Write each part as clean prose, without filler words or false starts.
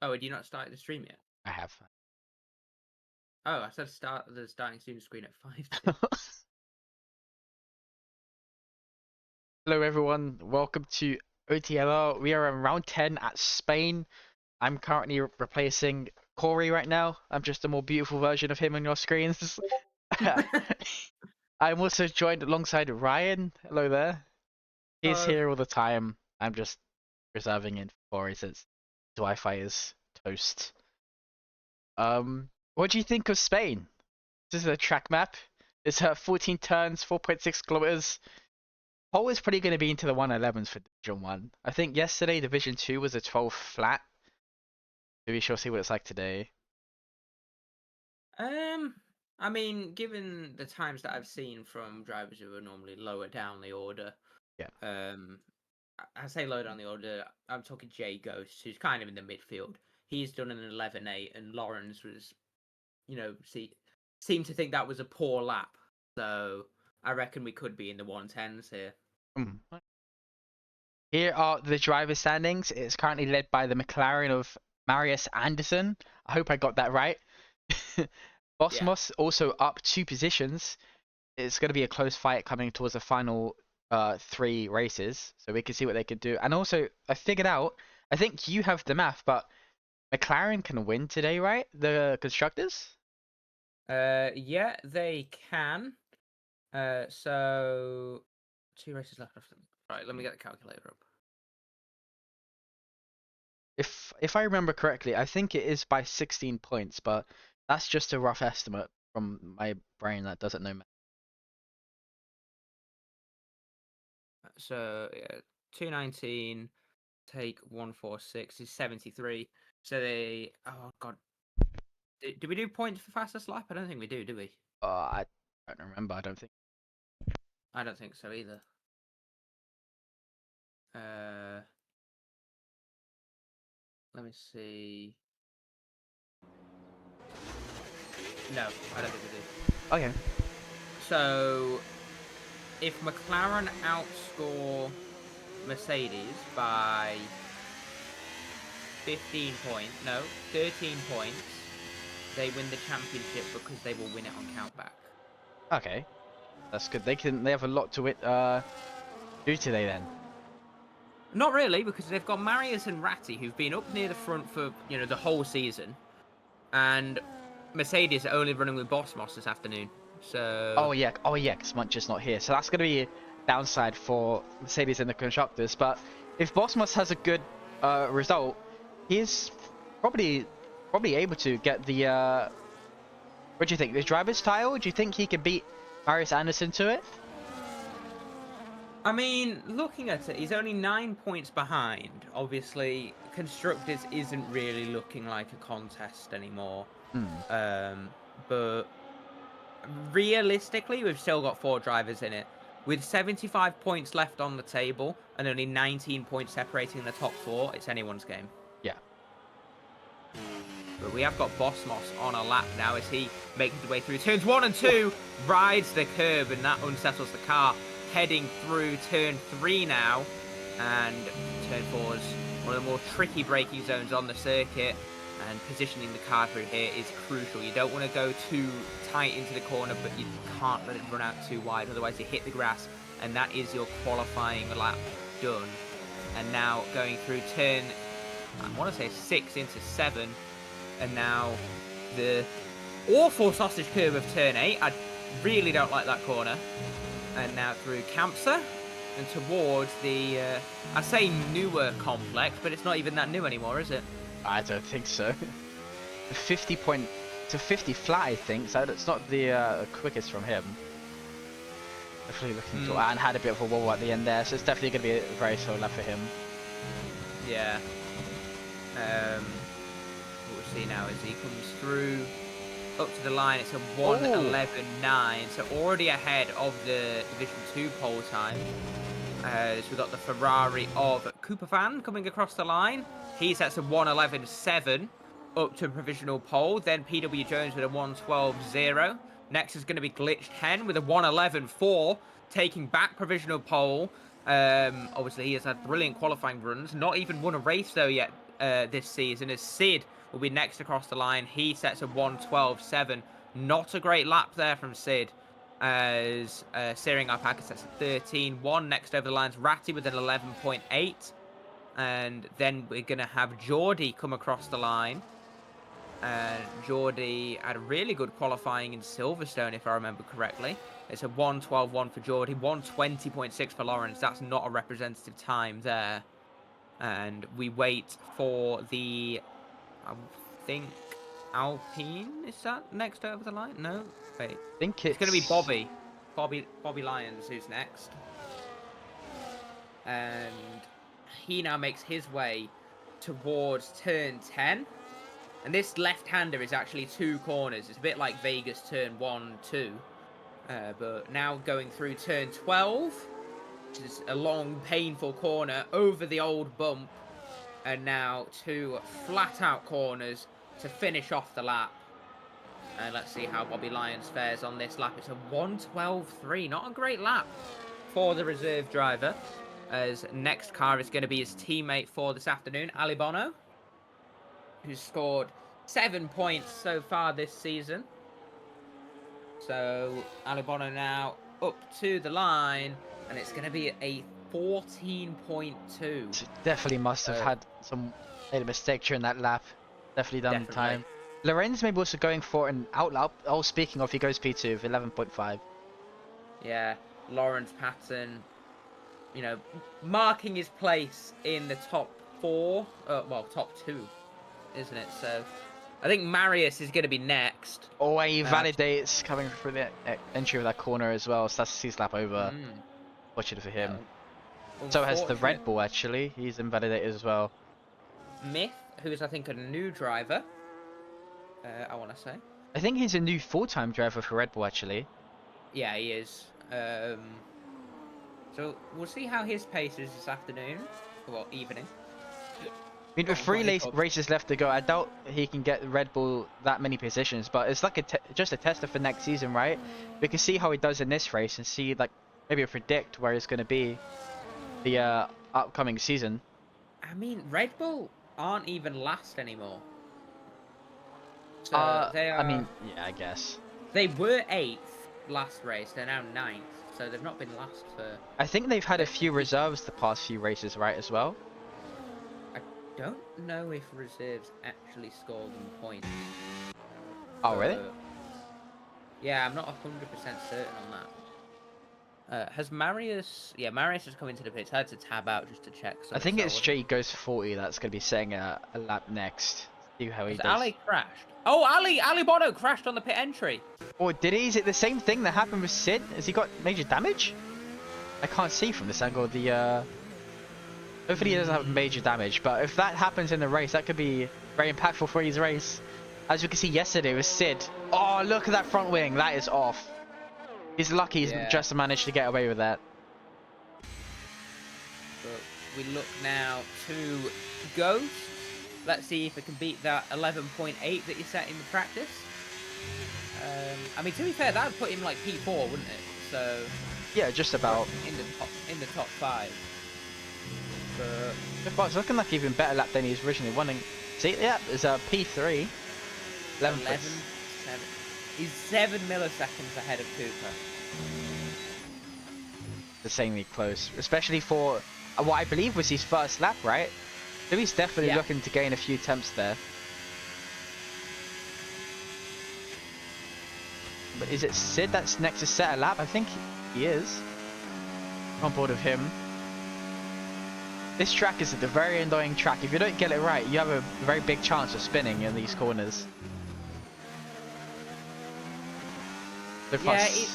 Oh, had you not started the stream yet? I have. Oh, I said start the starting stream screen at 5. Hello everyone, welcome to OTLR. We are in round 10 at Spain. I'm currently replacing Corey right now. I'm just a more beautiful version of him on your screens. I'm also joined alongside Ryan. Hello there. He's Hello. here all the time. I'm just reserving it for Corey since his Wi-Fi is toast. What do you think of Spain? This is a track map. It's 14 turns, 4.6 kilometers. Pole is probably going to be into the 111s for Division 1. I think yesterday Division 2 was a 12 flat. So we shall see what it's like today. I mean, given the times that I've seen from drivers who are normally lower down the order, Yeah. I say lower down the order, I'm talking Jay Ghost, who's kind of in the midfield. He's done an 11.8, and Lawrence was, seemed to think that was a poor lap. So I reckon we could be in the 110s here. Here are the driver standings. It's currently led by the McLaren of Marius Anderson. I hope I got that right. Bosmos also up 2 positions. It's going to be a close fight coming towards the final 3 races, so we can see what they could do. And also, I figured out, I think you have the math, but McLaren can win today, right? The constructors? Yeah, they can. So 2 races left. Right, let me get the calculator up. If I remember correctly, I think it is by 16 points, but that's just a rough estimate from my brain that doesn't know math. So yeah, 219 take 146 is 73. So they, oh god, do we do points for fastest lap? I don't think we do we? I don't remember. I don't think. I don't think so either. Let me see. No, I don't think we do. Okay. So if McLaren outscore Mercedes by 15 points, no, 13 points, they win the championship because they will win it on countback. Okay, that's good. They have a lot to do today then. Not really, because they've got Marius and Ratti, who've been up near the front for the whole season, and Mercedes are only running with Bosmos this afternoon. So oh yeah, because Munch not here, so that's gonna be a downside for Mercedes and the constructors. But if Bosmos has a good result, he's probably able to get the what do you think? The driver's title? Do you think he can beat Marius Anderson to it? I mean, looking at it, he's only 9 points behind. Obviously, Constructors isn't really looking like a contest anymore. But realistically, we've still got 4 drivers in it. With 75 points left on the table and only 19 points separating the top 4, it's anyone's game. Yeah. But we have got Bosmos on a lap now as he makes his way through turns 1 and 2, rides the curb, and that unsettles the car. Heading through turn 3 now, and turn 4 is one of the more tricky braking zones on the circuit, and positioning the car through here is crucial. You don't want to go too tight into the corner, but you can't let it run out too wide, otherwise you hit the grass, and that is your qualifying lap done. And now going through turn, I want to say 6 into 7, and now the awful sausage curve of turn 8. I really don't like that corner. And now through Campsa and towards the, I say newer complex, but it's not even that new anymore, is it? I don't think so. The 50 point to 50 flat, I think, so it's not the quickest from him. Definitely looking to, and had a bit of a wobble at the end there, so it's definitely going to be a very slow lap for him. Yeah. What we'll see now is he comes through up to the line. It's a 1:11.9, so already ahead of the Division 2 pole time. So we've got the Ferrari of Cooper Fan coming across the line. He sets a 1:11.7 up to provisional pole. Then PW Jones with a 1:12.0. Next is going to be Glitched Hen with a 1:11.4, taking back provisional pole. Obviously, he has had brilliant qualifying runs. Not even won a race though yet. this season, as Sid will be next across the line. He sets a 1:12.7. Not a great lap there from Sid, as Searing Alpaca sets a 13.1. Next over the line's Ratty with an 11.8. And then we're going to have Geordie come across the line. Geordie had a really good qualifying in Silverstone, if I remember correctly. It's a 1:12.1 for Geordie, 1:20.6 for Lawrence. That's not a representative time there. And we wait for the, I think, Alpine. Is that next over the line? No, wait. I think It's going to be Bobby Lyons, who's next. And he now makes his way towards turn 10. And this left-hander is actually 2 corners. It's a bit like Vegas turn 1, 2. But now going through turn 12, which is a long, painful corner over the old bump. And now 2 flat-out corners to finish off the lap. And let's see how Bobby Lyons fares on this lap. It's a 1:12.3. Not a great lap for the reserve driver. As next car is going to be his teammate for this afternoon, Ali Bono, who's scored 7 points so far this season. So Ali Bono now up to the line, and it's going to be a 14.2. So definitely must have made a mistake during that lap. Definitely done the time. Lorenz maybe also going for an outlap. Oh, speaking of, he goes P2 with 11.5. Yeah, Lawrence Patton, you know, marking his place in the top 4, well, top 2, isn't it? So I think Marius is going to be next. Oh, he validates coming through the entry of that corner as well. So that's his lap over. Fortunate for him. So has the Red Bull, actually. He's invalidated as well. Myth, who is, I think, a new driver. I want to say. I think he's a new full-time driver for Red Bull, actually. Yeah, he is. So we'll see how his pace is this afternoon. Well, evening. I mean, with 3 races left to go, I doubt he can get Red Bull that many positions. But it's like just a tester for next season, right? We can see how he does in this race and see, like, maybe predict where he's going to be the upcoming season. I mean, Red Bull aren't even last anymore. So they are. I mean, yeah, I guess. They were 8th last race. They're now 9th. So they've not been last for... I think they've had a few reserves the past few races, right, as well? I don't know if reserves actually score them points. Oh, really? Yeah, I'm not 100% certain on that. Has Marius... Yeah, Marius has come into the pits. I had to tab out just to check. So I think it's Jay goes 40 that's going to be setting a lap next. See how he does. Ali crashed? Oh, Ali Bono crashed on the pit entry. Or did he? Is it the same thing that happened with Sid? Has he got major damage? I can't see from this angle. Hopefully he doesn't have major damage, but if that happens in the race, that could be very impactful for his race. As we can see yesterday with Sid. Oh, look at that front wing. That is off. He's lucky he's just managed to get away with that. But we look now to Ghost. Let's see if it can beat that 11.8 that you set in the practice. I mean, to be fair, that would put him like P4, wouldn't it? So yeah, just about in the top 5. But it's looking like even better lap than he's originally wanting. See, yeah, it's a P3. 11. He's 7 milliseconds ahead of Cooper. Insanely close, especially for what I believe was his first lap, right? So he's definitely looking to gain a few temps there. But is it Sid that's next to set a lap? I think he is. I'm on board with him. This track is a very annoying track. If you don't get it right, you have a very big chance of spinning in these corners. Yeah, it's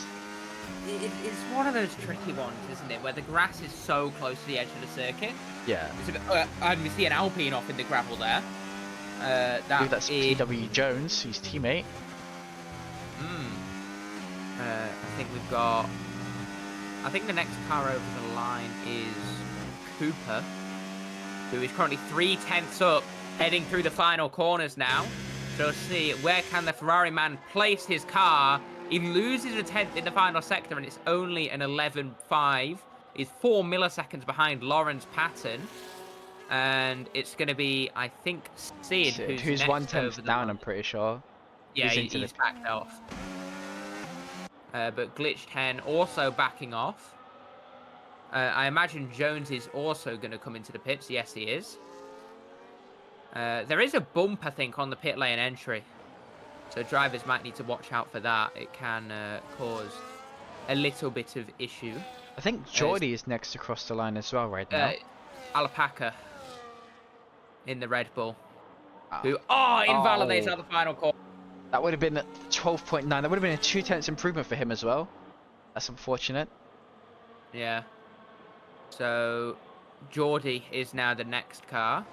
one of those tricky ones, isn't it? Where the grass is so close to the edge of the circuit. Yeah. And we see an Alpine off in the gravel there. That's PW Jones, his teammate. I think the next car over the line is Cooper, who is currently 3/10 up, heading through the final corners now. So let's see, where can the Ferrari man place his car? He loses a 10th in the final sector, and it's only an 11.5. He's 4 milliseconds behind Lawrence Patton. And it's going to be, I think, Sid Sid, who's who's next 1/10 over the down, line. I'm pretty sure. Yeah, He's into the he's backed off. But Glitch 10 also backing off. I imagine Jones is also going to come into the pits. Yes, he is. There is a bump, I think, on the pit lane entry. So drivers might need to watch out for that. It can cause a little bit of issue. I think Geordie is next across the line as well right now. Alpaca in the Red Bull. Ah. Who invalidates out the final call. That would have been 12.9. That would have been a 2/10 improvement for him as well. That's unfortunate. Yeah. So Geordie is now the next car.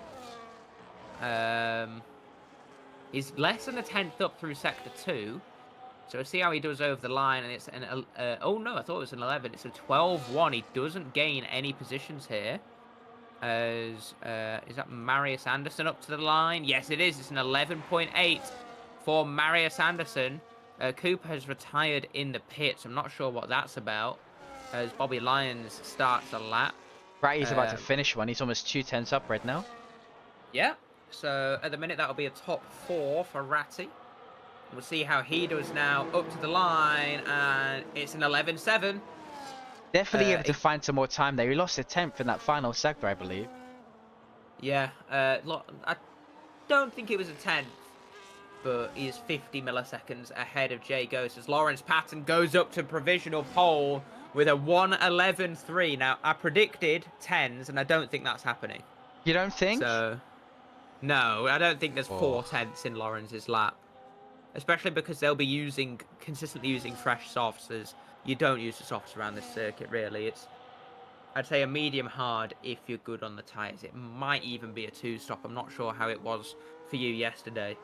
He's less than a tenth up through sector 2. So we'll see how he does over the line. And it's an oh no, I thought it was an 11. It's a 12-1. He doesn't gain any positions here. As is that Marius Anderson up to the line? Yes, it is. It's an 11.8 for Marius Anderson. Cooper has retired in the pits. I'm not sure what that's about. As Bobby Lyons starts a lap. Right, he's about to finish one. He's almost 2/10 up right now. Yeah. So at the minute that'll be a top 4 for Ratty. We'll see how he does now up to the line, and it's an 11.7. Definitely able to find some more time there. He lost a 10th in that final sector, I believe. Yeah. I don't think it was a 10th. But he is 50 milliseconds ahead of Jay Ghost as Lawrence Patton goes up to provisional pole with a 1:11.3. Now, I predicted 10s, and I don't think that's happening. You don't think? So, no, I don't think there's 4 tenths in Lawrence's lap. Especially because they'll be consistently using fresh softs, as you don't use the softs around this circuit, really. It's, I'd say, a medium hard if you're good on the tyres. It might even be a 2-stop. I'm not sure how it was for you yesterday.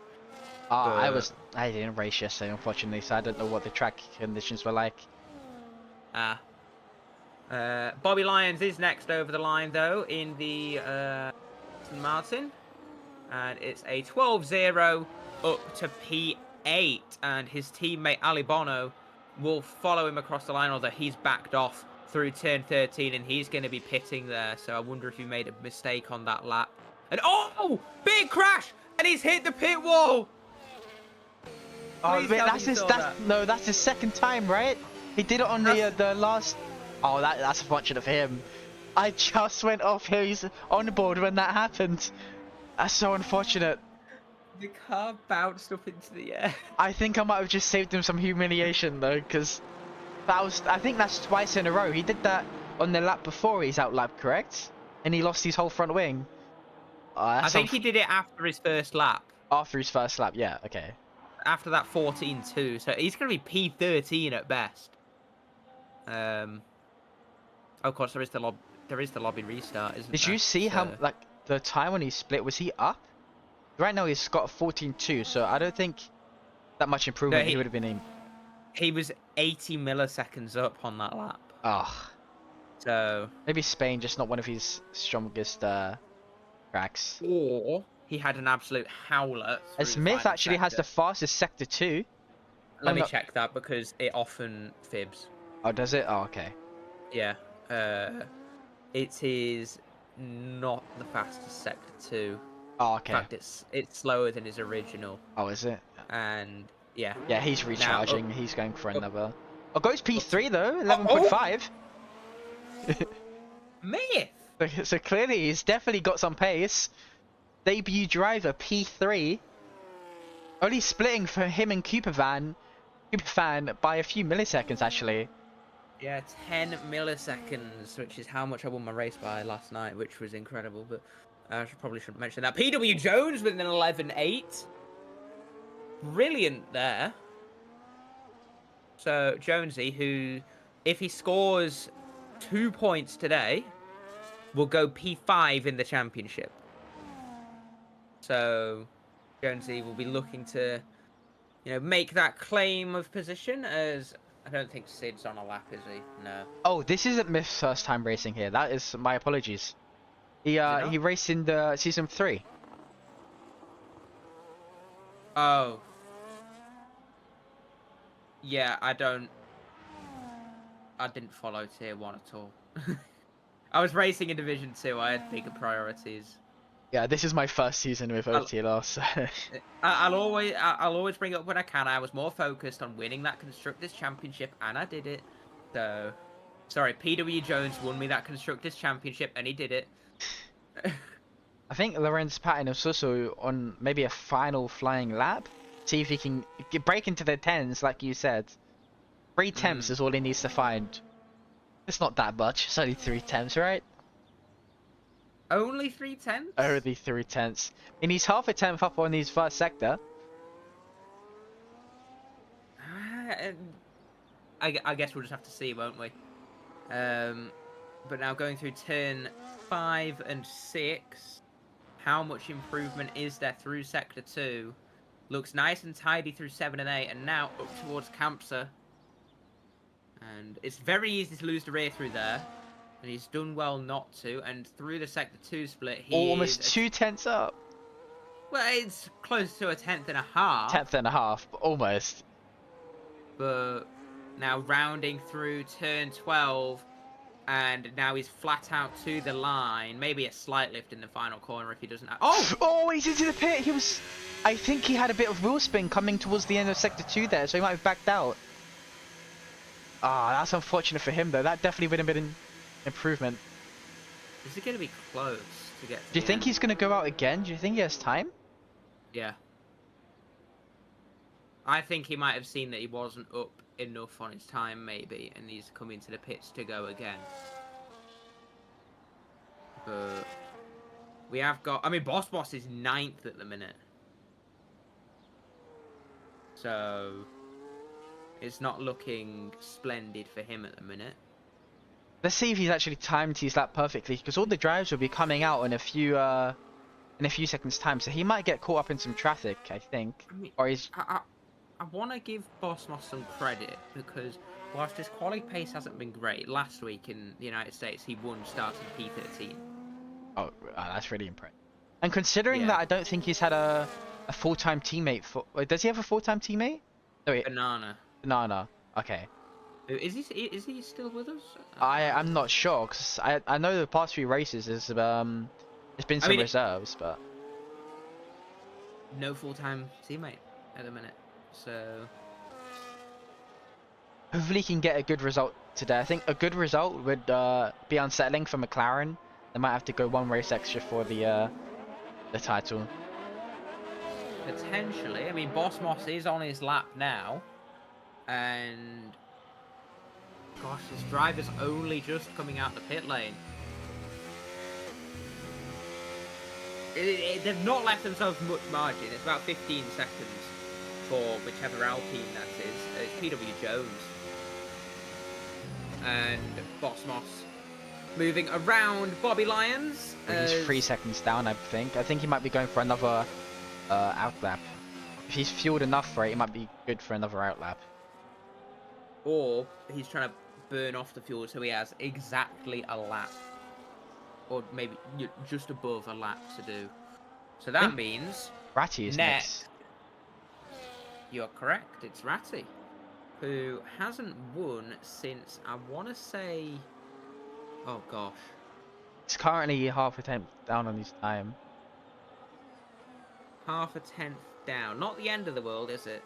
I didn't race yesterday, unfortunately, so I don't know what the track conditions were like. Bobby Lyons is next over the line, though, in the Aston Martin. And it's a 12-0 up to P8. And his teammate, Ali Bono, will follow him across the line, although he's backed off through turn 13, and he's going to be pitting there. So I wonder if he made a mistake on that lap. And, big crash! And he's hit the pit wall! Oh, wait, that's his second time, right? He did it on the last. Oh, that's unfortunate for him. I just went off his on board when that happened. That's so unfortunate. The car bounced up into the air. I think I might have just saved him some humiliation though, because I think that's twice in a row. He did that on the lap before he's out lap, correct? And he lost his whole front wing. I think he did it after his first lap. After his first lap, yeah, okay. After that 14.2, so he's going to be P13 at best. Of course, there is the lobby restart, isn't there? Did you see how the time when he split, was he up? Right now he's got a 14.2, so I don't think that much improvement he would have been in. He was 80 milliseconds up on that lap. Oh. So maybe Spain just not one of his strongest tracks. Or he had an absolute howler. Smith actually has the fastest sector 2. Let me check that because it often fibs. Oh, does it? Oh, okay. Yeah. It is not the fastest sector 2. Oh, okay. In fact, it's slower than his original. Oh, is it? And yeah. Yeah, he's recharging. He's going for another. Oh, goes P3 though. 11.5. Myth. So clearly he's definitely got some pace. Debut driver P3. Only splitting for him and Cooper Fan by a few milliseconds actually. Yeah, 10 milliseconds, which is how much I won my race by last night, which was incredible. But I probably shouldn't mention that. PW Jones with an 11.8. Brilliant there. So Jonesy, who, if he scores 2 points today, will go P5 in the championship. So Jonesy will be looking to, make that claim of position, as I don't think Sid's on a lap, is he? No. Oh, this isn't Myth's first time racing here. That is my apologies. He raced in the season 3. Oh. Yeah, I didn't follow tier 1 at all. I was racing in Division 2. I had bigger priorities. Yeah, this is my first season with OTLR, so I'll always bring it up when I can. I was more focused on winning that Constructors Championship, and I did it. So, sorry, PW Jones won me that Constructors Championship, and he did it. I think Lorenz Patton is also on maybe a final flying lap. See if he can break into the tens, like you said. 3 temps is all he needs to find. It's not that much. It's only 3 temps, right? Only 3 tenths? Only 3 tenths. And he's half a tenth up on his first sector. I guess we'll just have to see, won't we? But now going through turn 5 and 6, how much improvement is there through sector 2? Looks nice and tidy through 7 and 8, and now up towards Campsa. And it's very easy to lose the rear through there. And he's done well not to. And through the sector 2 split, he almost 2 tenths up. Well, it's close to a tenth and a half. Tenth and a half, but almost. But now rounding through turn 12, and now he's flat out to the line. Maybe a slight lift in the final corner if he doesn't have... Oh! Oh, he's into the pit. He was... I think he had a bit of wheel spin coming towards the end of sector 2 there, so he might have backed out. Ah, that's unfortunate for him, though. That definitely would have been an improvement. Is it going to be close to get to Do you think end? he's going to go out again? Do you think he has time? Yeah. I think he might have seen that he wasn't up enough on his time, maybe, and he's come into the pits to go again. But we have got... I mean, Boss is 9th at the minute. So it's not looking splendid for him at the minute. Let's see if he's actually timed his lap perfectly, because all the drives will be coming out in a few seconds time, so he might get caught up in some traffic, I think. I mean, Or he's... I want to give Boss some credit, because whilst his quali pace hasn't been great, last week in the United States he won starting P13. Oh, that's really impressive. And considering Yeah. that I don't think he's had a full-time teammate for... Wait, does he have a full-time teammate? No, wait, Banana. Banana. Okay. Is he still with us? I'm not sure, because I know the past few races there's been some mean, reserves, but... No full-time teammate at the minute, so... Hopefully he can get a good result today. I think a good result would be unsettling for McLaren. They might have to go 1 race extra for the title. Potentially. I mean, Boss is on his lap now. And... Gosh, his driver's only just coming out the pit lane. They've not left themselves much margin. It's about 15 seconds for whichever Alpine that is. It's PW Jones. And Boss moving around Bobby Lyons. He's 3 seconds down, I think. I think he might be going for another outlap. If he's fueled enough for it, it might be good for another outlap. Or he's trying to burn off the fuel so he has exactly a lap. Or maybe just above a lap to do. So that means... Ratty is next. You're correct, it's Ratty. Who hasn't won since, I want to say... Oh gosh. He's currently half a tenth down on his time. Half a tenth down. Not the end of the world, is it?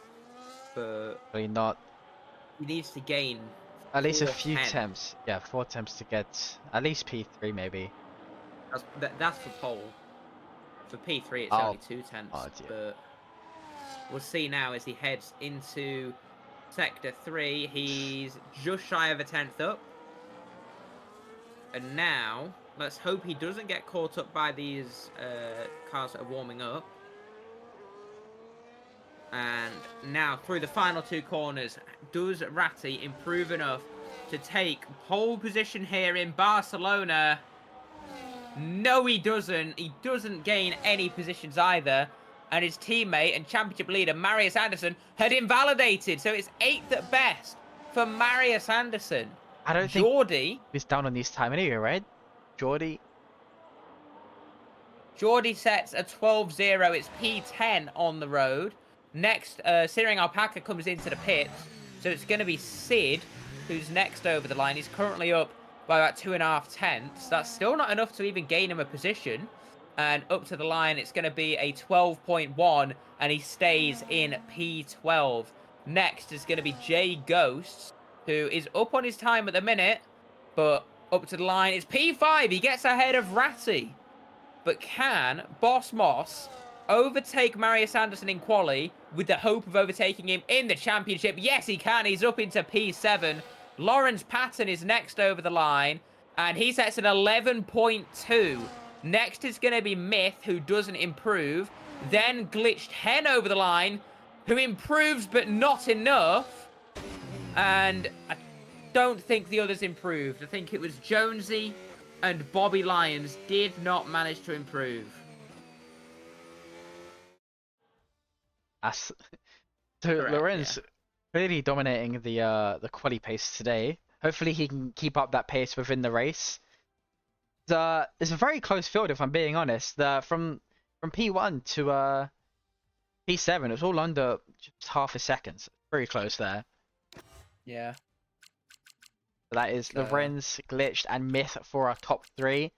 But Really not. he needs to gain At least a 4 few tenths. attempts. Yeah, 4 attempts to get at least P3 maybe. That's for pole. For P3, it's Oh. only 2 tenths. Oh, dear. But we'll see now as he heads into Sector 3. He's just shy of a tenth up. And now, let's hope he doesn't get caught up by these cars that are warming up. And now, through the final 2 corners, does Ratty improve enough to take pole position here in Barcelona? No, he doesn't. He doesn't gain any positions either. And his teammate and championship leader, Marius Anderson, had invalidated. So it's 8th at best for Marius Anderson. I don't think Geordie he's down on his time anyway, right? Geordie. sets a 12-0. It's P10 on the road. Next, Searing Alpaca comes into the pits. So it's going to be Sid who's next over the line. He's currently up by about 2.5 tenths. That's still not enough to even gain him a position. And up to the line, it's going to be a 12.1, and he stays in P12. Next is going to be Jay Ghosts, who is up on his time at the minute, but up to the line, it's P5. He gets ahead of Ratty. But can Boss Moss overtake Marius Anderson in quali with the hope of overtaking him in the championship? Yes, he can. He's up into P7. Lawrence Patton is next over the line, and he sets an 11.2. Next is going to be Myth, who doesn't improve. Then Glitched Hen over the line, who improves but not enough. And I don't think the others improved. I think it was Jonesy and Bobby Lyons did not manage to improve. So Correct, Lorenz clearly dominating the quali pace today. Hopefully he can keep up that pace within the race. It's a very close field, if I'm being honest. From P1 to P7, it was all under just half a second. So very close there. Yeah. So that is Lorenz, Glitched, and Myth for our top 3.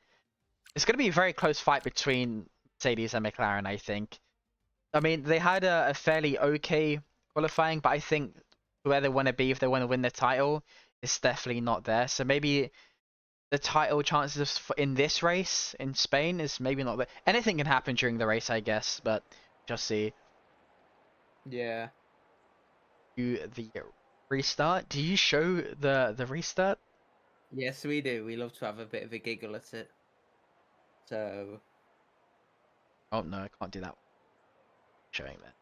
It's going to be a very close fight between Mercedes and McLaren, I think. I mean, they had a fairly okay qualifying, but I think where they want to be if they want to win the title is definitely not there. So maybe the title chances in this race in Spain is maybe not there. Anything can happen during the race, I guess, but just see. Yeah. The restart. Do you show the restart? Yes, we do. We love to have a bit of a giggle at it. So. Oh no, I can't do that. Showing that.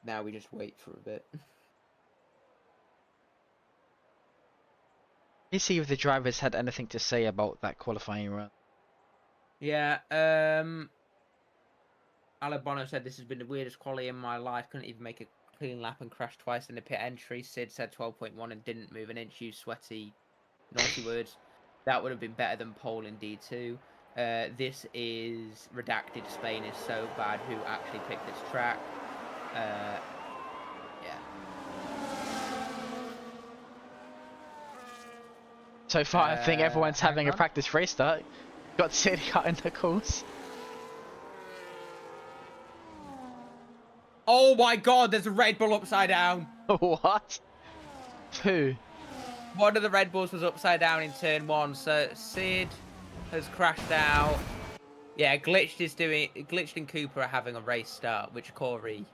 Now we just wait for a bit. You see if the drivers had anything to say about that qualifying run. Yeah, Alabono said this has been the weirdest quali in my life. Couldn't even make a clean lap and crashed twice in the pit entry. Sid said 12.1 and didn't move an inch. Used sweaty, naughty words. That would have been better than pole in D2. This is Redacted. Spain is so bad. Who actually picked this track? Yeah. So far, I think everyone's having a practice race start. Got Sid cut in the course. Oh my god, there's a Red Bull upside down. What? Who? One of the Red Bulls was upside down in turn 1, so Sid has crashed out. Yeah, Glitched and Cooper are having a race start, which Corey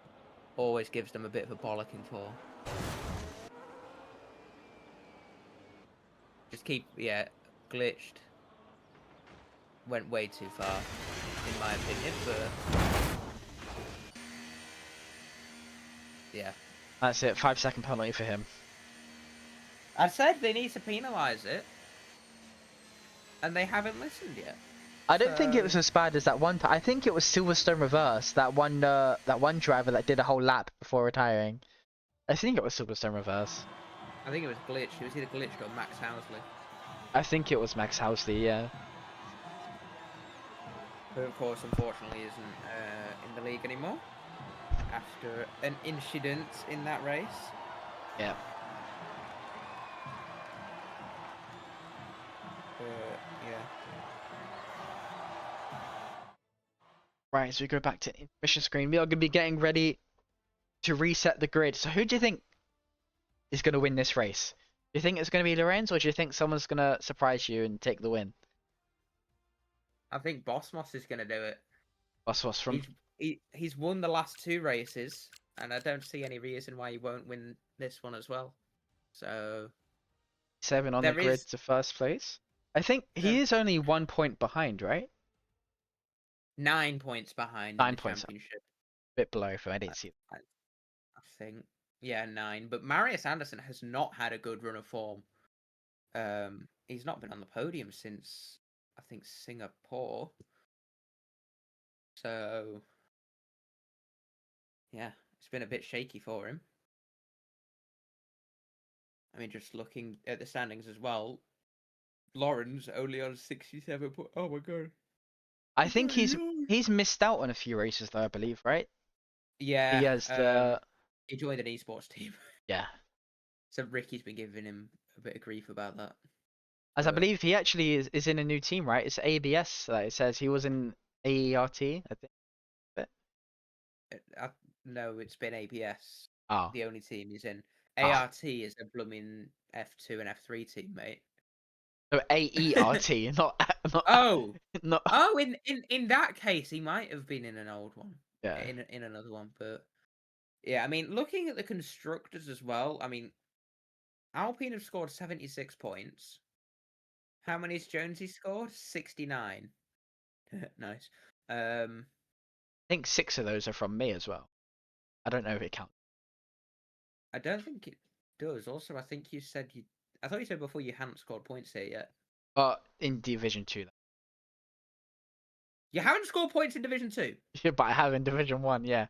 always gives them a bit of a bollocking for. Just keep, yeah, Glitched went way too far, in my opinion, but yeah. That's it, 5-second penalty for him. I said they need to penalise it, and they haven't listened yet. I don't think it was as bad as that one. I think it was Silverstone Reverse, that one driver that did a whole lap before retiring. I think it was Silverstone Reverse. I think it was Glitch. It was either Glitch or Max Housley. I think it was Max Housley, yeah. Who, of course, unfortunately isn't in the league anymore after an incident in that race. Yeah. Yeah. Right, so we go back to mission screen. We are going to be getting ready to reset the grid. So who do you think is going to win this race? Do you think it's going to be Lorenz, or do you think someone's going to surprise you and take the win? I think Bossmos is going to do it. Bossmos from... He's won the last 2 races, and I don't see any reason why he won't win this one as well. So... 7 on the grid to first place. I think he is only 1 point behind, right? 9 points behind 9 in the points. championship. A bit below, if I didn't see it. I think, yeah, 9. But Marius Anderson has not had a good run of form. He's not been on the podium since, I think, Singapore. So, yeah, it's been a bit shaky for him. I mean, just looking at the standings as well, Lawrence only on 67. Oh my god! I think he's missed out on a few races though, I believe, right? Yeah. He has the He joined an esports team. yeah. So Ricky's been giving him a bit of grief about that. As I But believe he actually is in a new team, right? It's ABS. Like it says he was in AERT, I think. But, I, no, it's been ABS. oh, The only team he's in. ah, ART is a blooming F2 and F3 team, mate. so AERT, not Oh, not oh, in that case, he might have been in an old one, yeah. in another one. But yeah, I mean, looking at the constructors as well. I mean, Alpine have scored 76 points. How many has Jonesy scored? 69. Nice. Um, I think 6 of those are from me as well. I don't know if it counts. I don't think it does. Also, I think you said you. I thought you said before you hadn't scored points here yet. But in Division 2, You haven't scored points in Division 2. yeah, but I have in Division 1, yeah.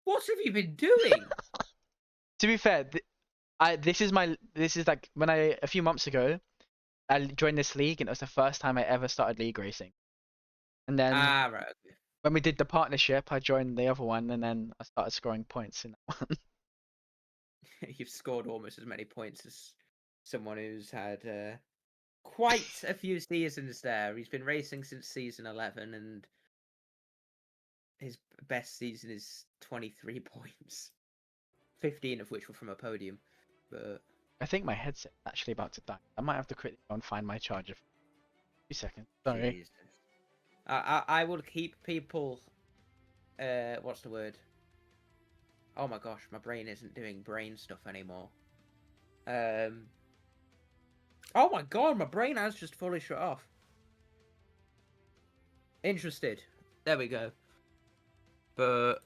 What have you been doing? To be fair, this is like when a few months ago I joined this league and it was the first time I ever started league racing. And then Ah, right. Okay. when we did the partnership, I joined the other one and then I started scoring points in that one. You've scored almost as many points as someone who's had quite a few seasons there. He's been racing since season 11, and his best season is 23 points, 15 of which were from a podium. But I think my headset's actually about to die. I might have to quickly go and find my charger for 2 seconds. Sorry. Jesus. I will keep people. What's the word? Oh my gosh, my brain isn't doing brain stuff anymore. Oh my god, my brain has just fully shut off. Interested. There we go. But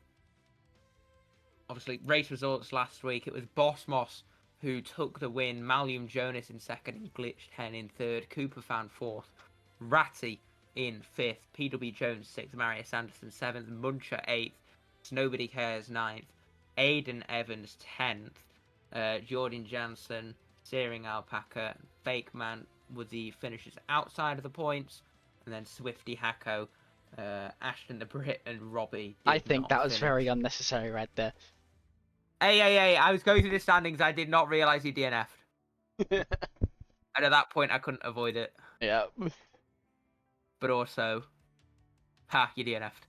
obviously, race results last week. It was Boss Moss who took the win. Malium Jonas in second, and Glitch 10 in third. Cooper found fourth. Ratty in fifth. PW Jones sixth. Marius Anderson seventh. Muncher eighth. Nobody Cares ninth. Aiden Evans 10th. Jordan Jansen, Searing Alpaca, Fake Man were the finishers outside of the points. And then Swifty Hacko, Ashton the Brit, and Robbie. I think that was finish. very unnecessary right there. Hey, I was going through the standings. I did not realise he DNF'd. And at that point, I couldn't avoid it. Yeah. But also, you DNF'd.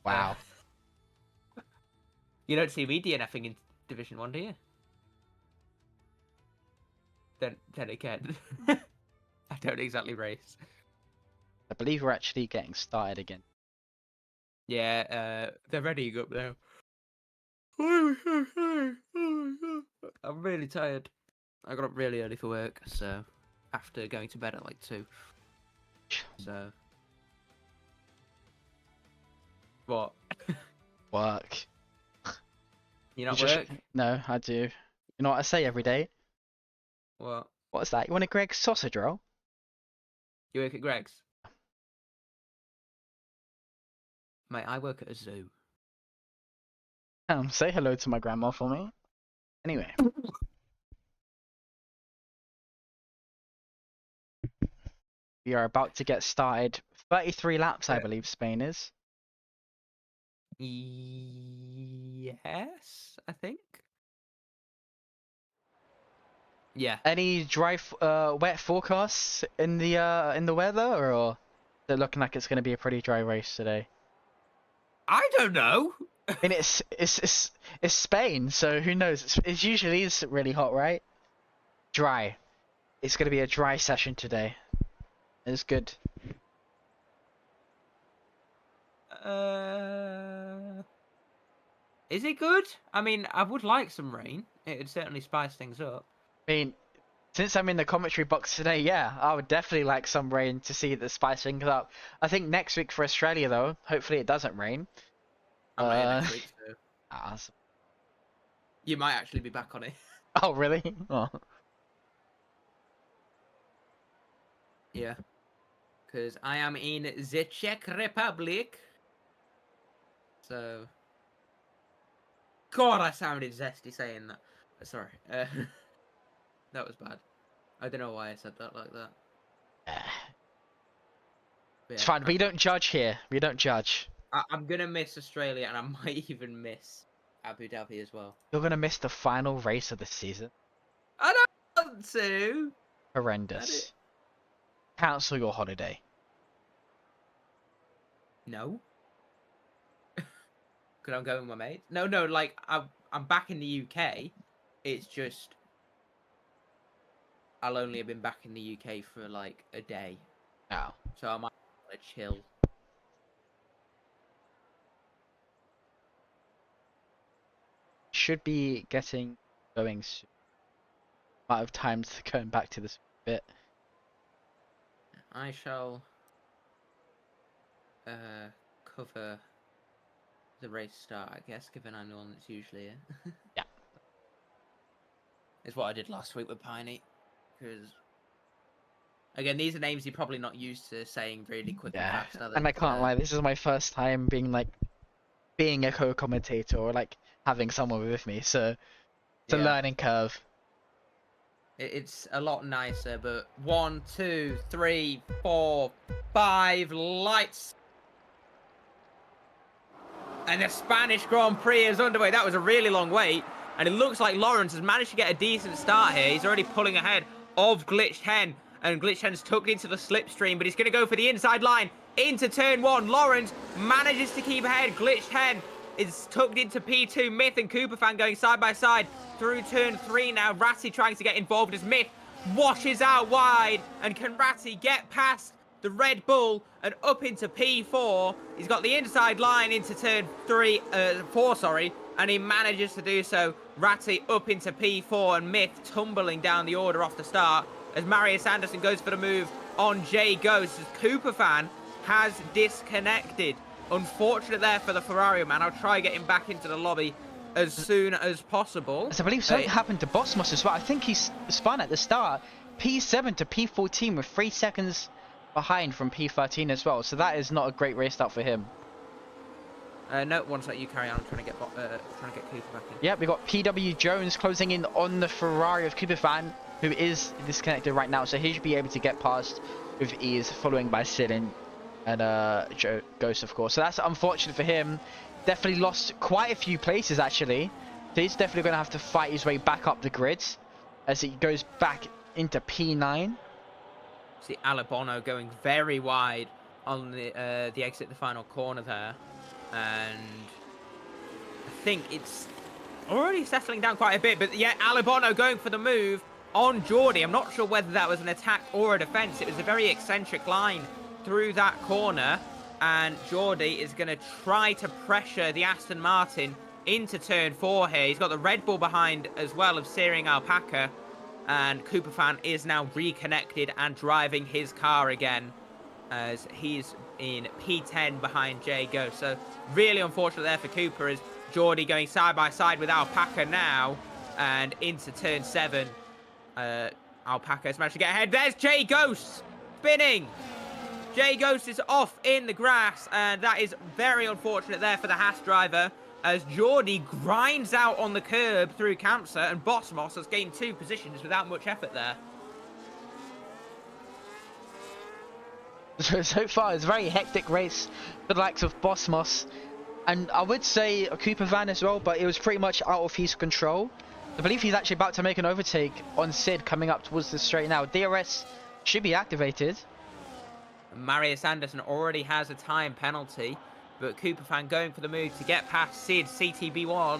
Wow. You don't see me DNFing in Division 1, do you? Then again, I don't exactly race. I believe we're actually getting started again. Yeah, they're readying up now. I'm really tired. I got up really early for work, so after going to bed at like 2. So what? Work. You not You just- work? No, I do. You know what I say every day? What? What's that? You want a Greg's sausage roll? You work at Greg's? Mate, I work at a zoo. Say hello to my grandma for me. Anyway. We are about to get started. 33 laps, I believe Spain is. Yes, I think. Yeah. Any wet forecasts in the weather, or is it looking like it's going to be a pretty dry race today? I don't know. I mean, it's Spain, so who knows? It usually is really hot, right? Dry. It's going to be a dry session today. It's good. Is it good? I mean, I would like some rain. It'd certainly spice things up. I mean, since I'm in the commentary box today, yeah, I would definitely like some rain to see the spice things up. I think next week for Australia, though, hopefully it doesn't rain. I'm not here next week, so Awesome. you might actually be back on it. Oh, really? Oh. Yeah. Because I am in the Czech Republic. So. God, I sounded zesty saying that. Sorry. That was bad. I don't know why I said that like that. But It's yeah, fine. We don't judge here. We don't judge. I'm gonna miss Australia, and I might even miss Abu Dhabi as well. You're gonna miss the final race of the season. I don't want to. I do. Horrendous. Cancel your holiday. No. Because I'm going with my mates. No, like I'm back in the UK. It's just I'll only have been back in the UK for like a day, Now, so I might want to chill. should be going soon. Might have time to going back to this bit. I shall cover the race start, I guess, given I'm the one that's usually here. Yeah. It's what I did last week with Piney, because again, these are names you're probably not used to saying really quick and Yeah, fast, are they? and I can't lie. This is my first time being a co-commentator or like having someone with me, so it's a Yeah. learning curve. It's a lot nicer, but 1, 2, 3, 4, 5 lights. And the Spanish Grand Prix is underway. That was a really long wait. And it looks like Lawrence has managed to get a decent start here. He's already pulling ahead of Glitch 10. And Glitch 10's tucked into the slipstream, but he's going to go for the inside line into turn 1. Lawrence manages to keep ahead. Glitch 10 is tucked into P2. Myth and Cooperfan going side by side through turn 3 now. Ratty trying to get involved as Myth washes out wide. And can Ratty get past the Red Bull and up into P4? He's got the inside line into turn 4, sorry, and he manages to do so. Ratty up into P4 and Myth tumbling down the order off the start as Marius Anderson goes for the move on Jay Ghost as Cooperfan has disconnected. Unfortunate there for the Ferrari man. I'll try get him back into the lobby as soon as possible. As I believe something happened to Bosmos as well. I think he spun at the start. P7 to P14 with 3 seconds behind from P13 as well. So that is not a great race start for him. No, one sec, you carry on. I'm trying to get Cooper back in. Yeah, we got PW Jones closing in on the Ferrari of Cooperfan, who is disconnected right now. So he should be able to get past with ease, following by Sid and Joe Ghost, of course. So that's unfortunate for him. Definitely lost quite a few places, actually. So he's definitely going to have to fight his way back up the grids as he goes back into P9. See Alabono going very wide on the exit, the final corner there. And I think it's already settling down quite a bit. But yeah, Alabono going for the move on Geordie. I'm not sure whether that was an attack or a defense. It was a very eccentric line through that corner. And Geordie is going to try to pressure the Aston Martin into turn 4 here. He's got the Red Bull behind as well of Searing Alpaca. And Cooperfan is now reconnected and driving his car again as he's in P10 behind Jay Ghost. So really unfortunate there for Cooper as Geordie going side by side with Alpaca now and into turn 7. Alpaca has managed to get ahead. There's Jay Ghost spinning. Jay Ghost is off in the grass, and that is very unfortunate there for the Haas driver as Geordie grinds out on the curb through Kamsa, and Bosmos has gained 2 positions without much effort there. So far, it's a very hectic race for the likes of Bosmos, and I would say a Cooperfan as well, but it was pretty much out of his control. I believe he's actually about to make an overtake on Sid coming up towards the straight now. DRS should be activated. Marius Anderson already has a time penalty, but Cooperfan going for the move to get past Sid, CTB1,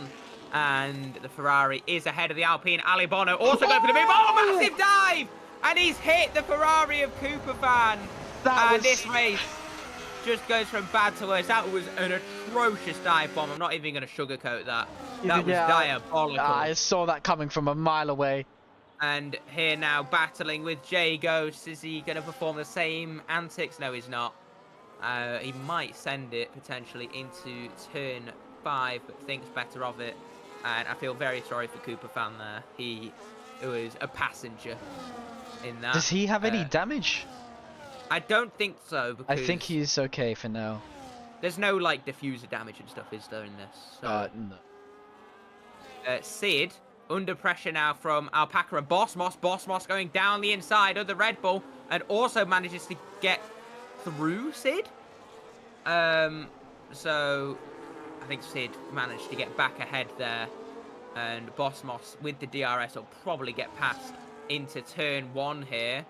and the Ferrari is ahead of the Alpine. Ali Bono also going for the move. Oh, massive dive! And he's hit the Ferrari of Cooperfan. And this race just goes from bad to worse. That was an atrocious dive bomb. I'm not even going to sugarcoat that. That was diabolical. I saw that coming from a mile away. And here now battling with Jay Ghost. Is he going to perform the same antics? No, he's not. He might send it potentially into turn 5, but thinks better of it. And I feel very sorry for Cooperfan there. He was a passenger in that. Does he have any damage? I don't think so. Because I think he's okay for now. There's no like diffuser damage and stuff, is there, in this? So, No. Sid under pressure now from Alpaca and Bosmos. Bosmos going down the inside of the Red Bull and also manages to get through Sid. So I think Sid managed to get back ahead there, and Bosmos with the DRS will probably get past into turn 1 here.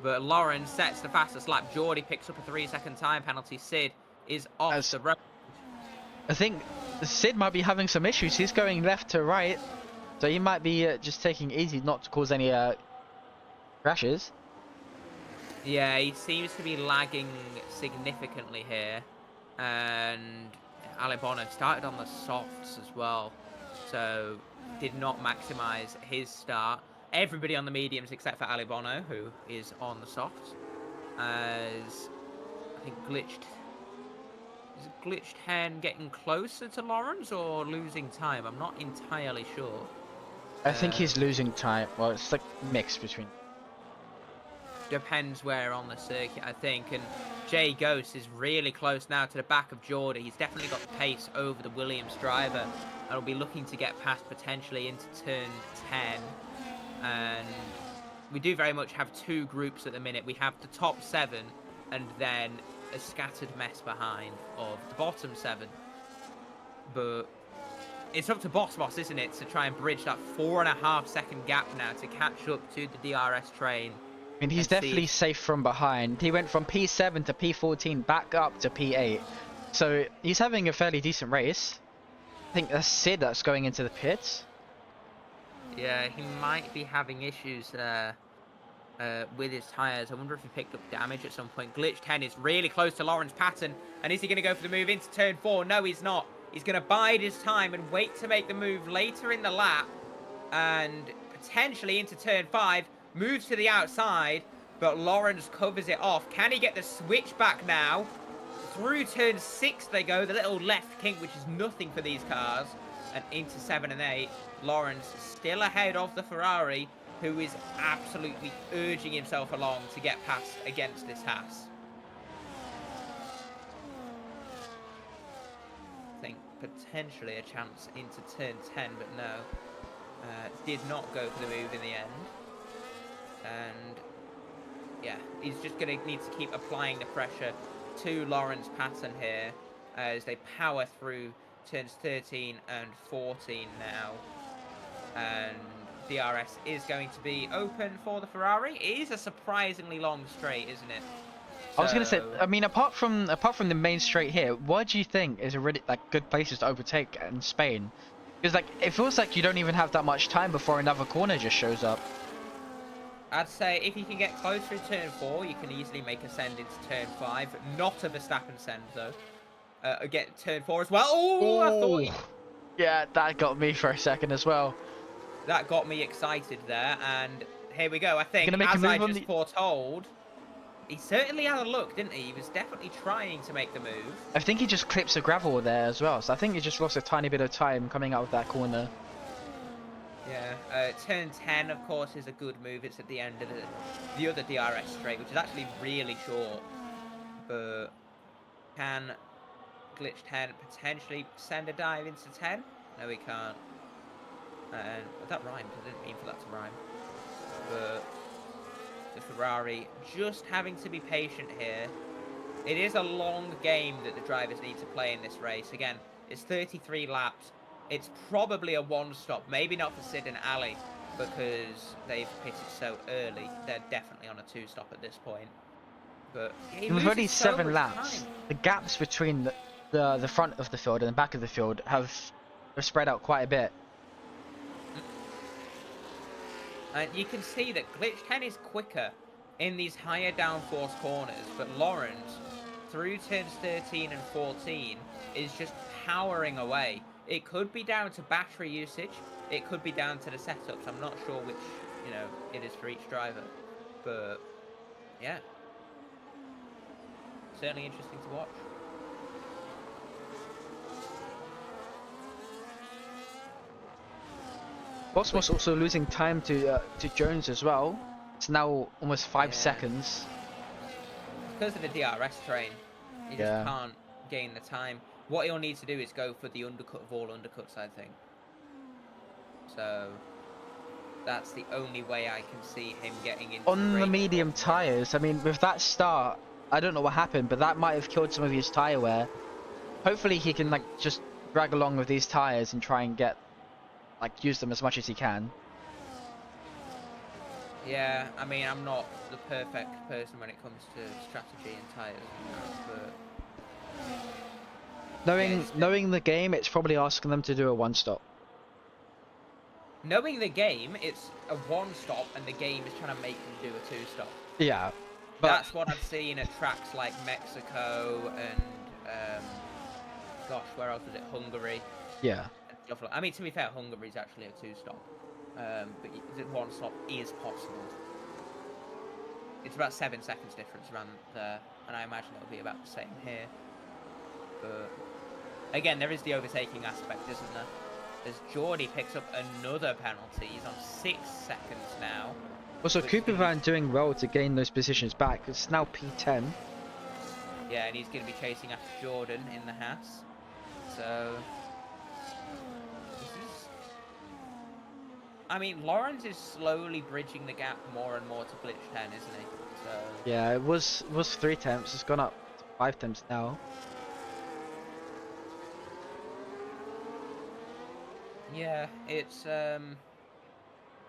But Lawrence sets the fastest lap. Geordie picks up a 3-second time penalty. Sid is off As the road. I think Sid might be having some issues. He's going left to right, so he might be just taking it easy, not to cause any crashes. Yeah, he seems to be lagging significantly here. And Ali Bono started on the softs as well, so did not maximise his start. Everybody on the mediums except for Ali Bono, who is on the softs. As I think is Glitched Hen getting closer to Lawrence or losing time? I'm not entirely sure. I think he's losing time. Well, it's like mixed between. Depends where on the circuit, I think. And Jay Ghost is really close now to the back of Geordie. He's definitely got the pace over the Williams driver and will be looking to get past potentially into turn 10. And we do very much have two groups at the minute. We have the top 7 and then a scattered mess behind of the bottom 7. But it's up to Bosmos, isn't it, to try and bridge that 4.5-second gap now to catch up to the DRS train. I mean, he's definitely safe from behind. He went from P7 to P14 back up to P8. So he's having a fairly decent race. I think that's Sid that's going into the pits. Yeah, he might be having issues there with his tyres. I wonder if he picked up damage at some point. Glitched Hen is really close to Lawrence Patton. And is he going to go for the move into turn 4? No, he's not. He's going to bide his time and wait to make the move later in the lap. And potentially into turn 5. Moves to the outside, but Lawrence covers it off. Can he get the switch back now? Through turn 6 they go, the little left kink, which is nothing for these cars. And into 7 and 8. Lawrence still ahead of the Ferrari, who is absolutely urging himself along to get past against this Haas. I think potentially a chance into turn 10, but no. Did not go for the move in the end. And yeah, he's just going to need to keep applying the pressure to Lawrence Patton here as they power through turns 13 and 14 now. And DRS is going to be open for the Ferrari. It is a surprisingly long straight, isn't it? I was gonna say, I mean, apart from the main straight here, what do you think is a really good places to overtake in Spain? Because it feels like you don't even have that much time before another corner just shows up. I'd say if you can get close through turn 4, you can easily make a send into turn 5. Not a Verstappen send, though. Get turn 4 as well. Oh, I thought... Yeah, that got me for a second as well. That got me excited there, and here we go. I think, as I just foretold, he certainly had a look, didn't he? He was definitely trying to make the move. I think he just clips a gravel there as well, so I think he just lost a tiny bit of time coming out of that corner. Yeah, turn 10, of course, is a good move. It's at the end of the other DRS straight, which is actually really short. But can Glitched Hen potentially send a dive into 10? No, he can't. And that rhymed. I didn't mean for that to rhyme. But the Ferrari just having to be patient here. It is a long game that the drivers need to play in this race. Again, it's 33 laps. It's probably a one-stop, maybe not for Sid and Ali, because they've pitted so early. They're definitely on a two-stop at this point. But we've only 7 laps. Time. The gaps between the front of the field and the back of the field have spread out quite a bit. And you can see that Glitched Hen is quicker in these higher downforce corners, but Lawrence, through turns 13 and 14, is just powering away. It could be down to battery usage. It could be down to the setups. I'm not sure which, it is for each driver. But, yeah. Certainly interesting to watch. Bosmos also losing time to Jones as well. It's now almost 5 seconds. Because of the DRS train, you just can't gain the time. What he'll need to do is go for the undercut of all undercuts, I think. So that's the only way I can see him getting into on the medium tyres. I mean, with that start, I don't know what happened, but that might have killed some of his tyre wear. hopefully he can like just drag along with these tires and try and get like use them as much as he can. Yeah, I mean, I'm not the perfect person when it comes to strategy and tires, but Knowing the game, it's probably asking them to do a one stop. knowing the game, it's a one-stop, and the game is trying to make them do a two-stop. Yeah, but That's what I've seen at tracks like Mexico and, gosh, where else was it? Hungary. yeah, And stuff like. I mean, to be fair, Hungary is actually a two-stop, but the one-stop is possible. It's about 7 seconds difference around there, and I imagine it'll be about the same here. But again, there is the overtaking aspect, isn't there? As Geordie picks up another penalty, he's on 6 seconds now. also which Cooper means- Van doing well to gain those positions back. It's now P10. Yeah, and he's going to be chasing after Jordan in the Haas. So this is... I mean, Lawrence is slowly bridging the gap more and more to Glitch 10, isn't he? So Yeah, it was 3 temps. It's gone up to 5 temps now. yeah, it's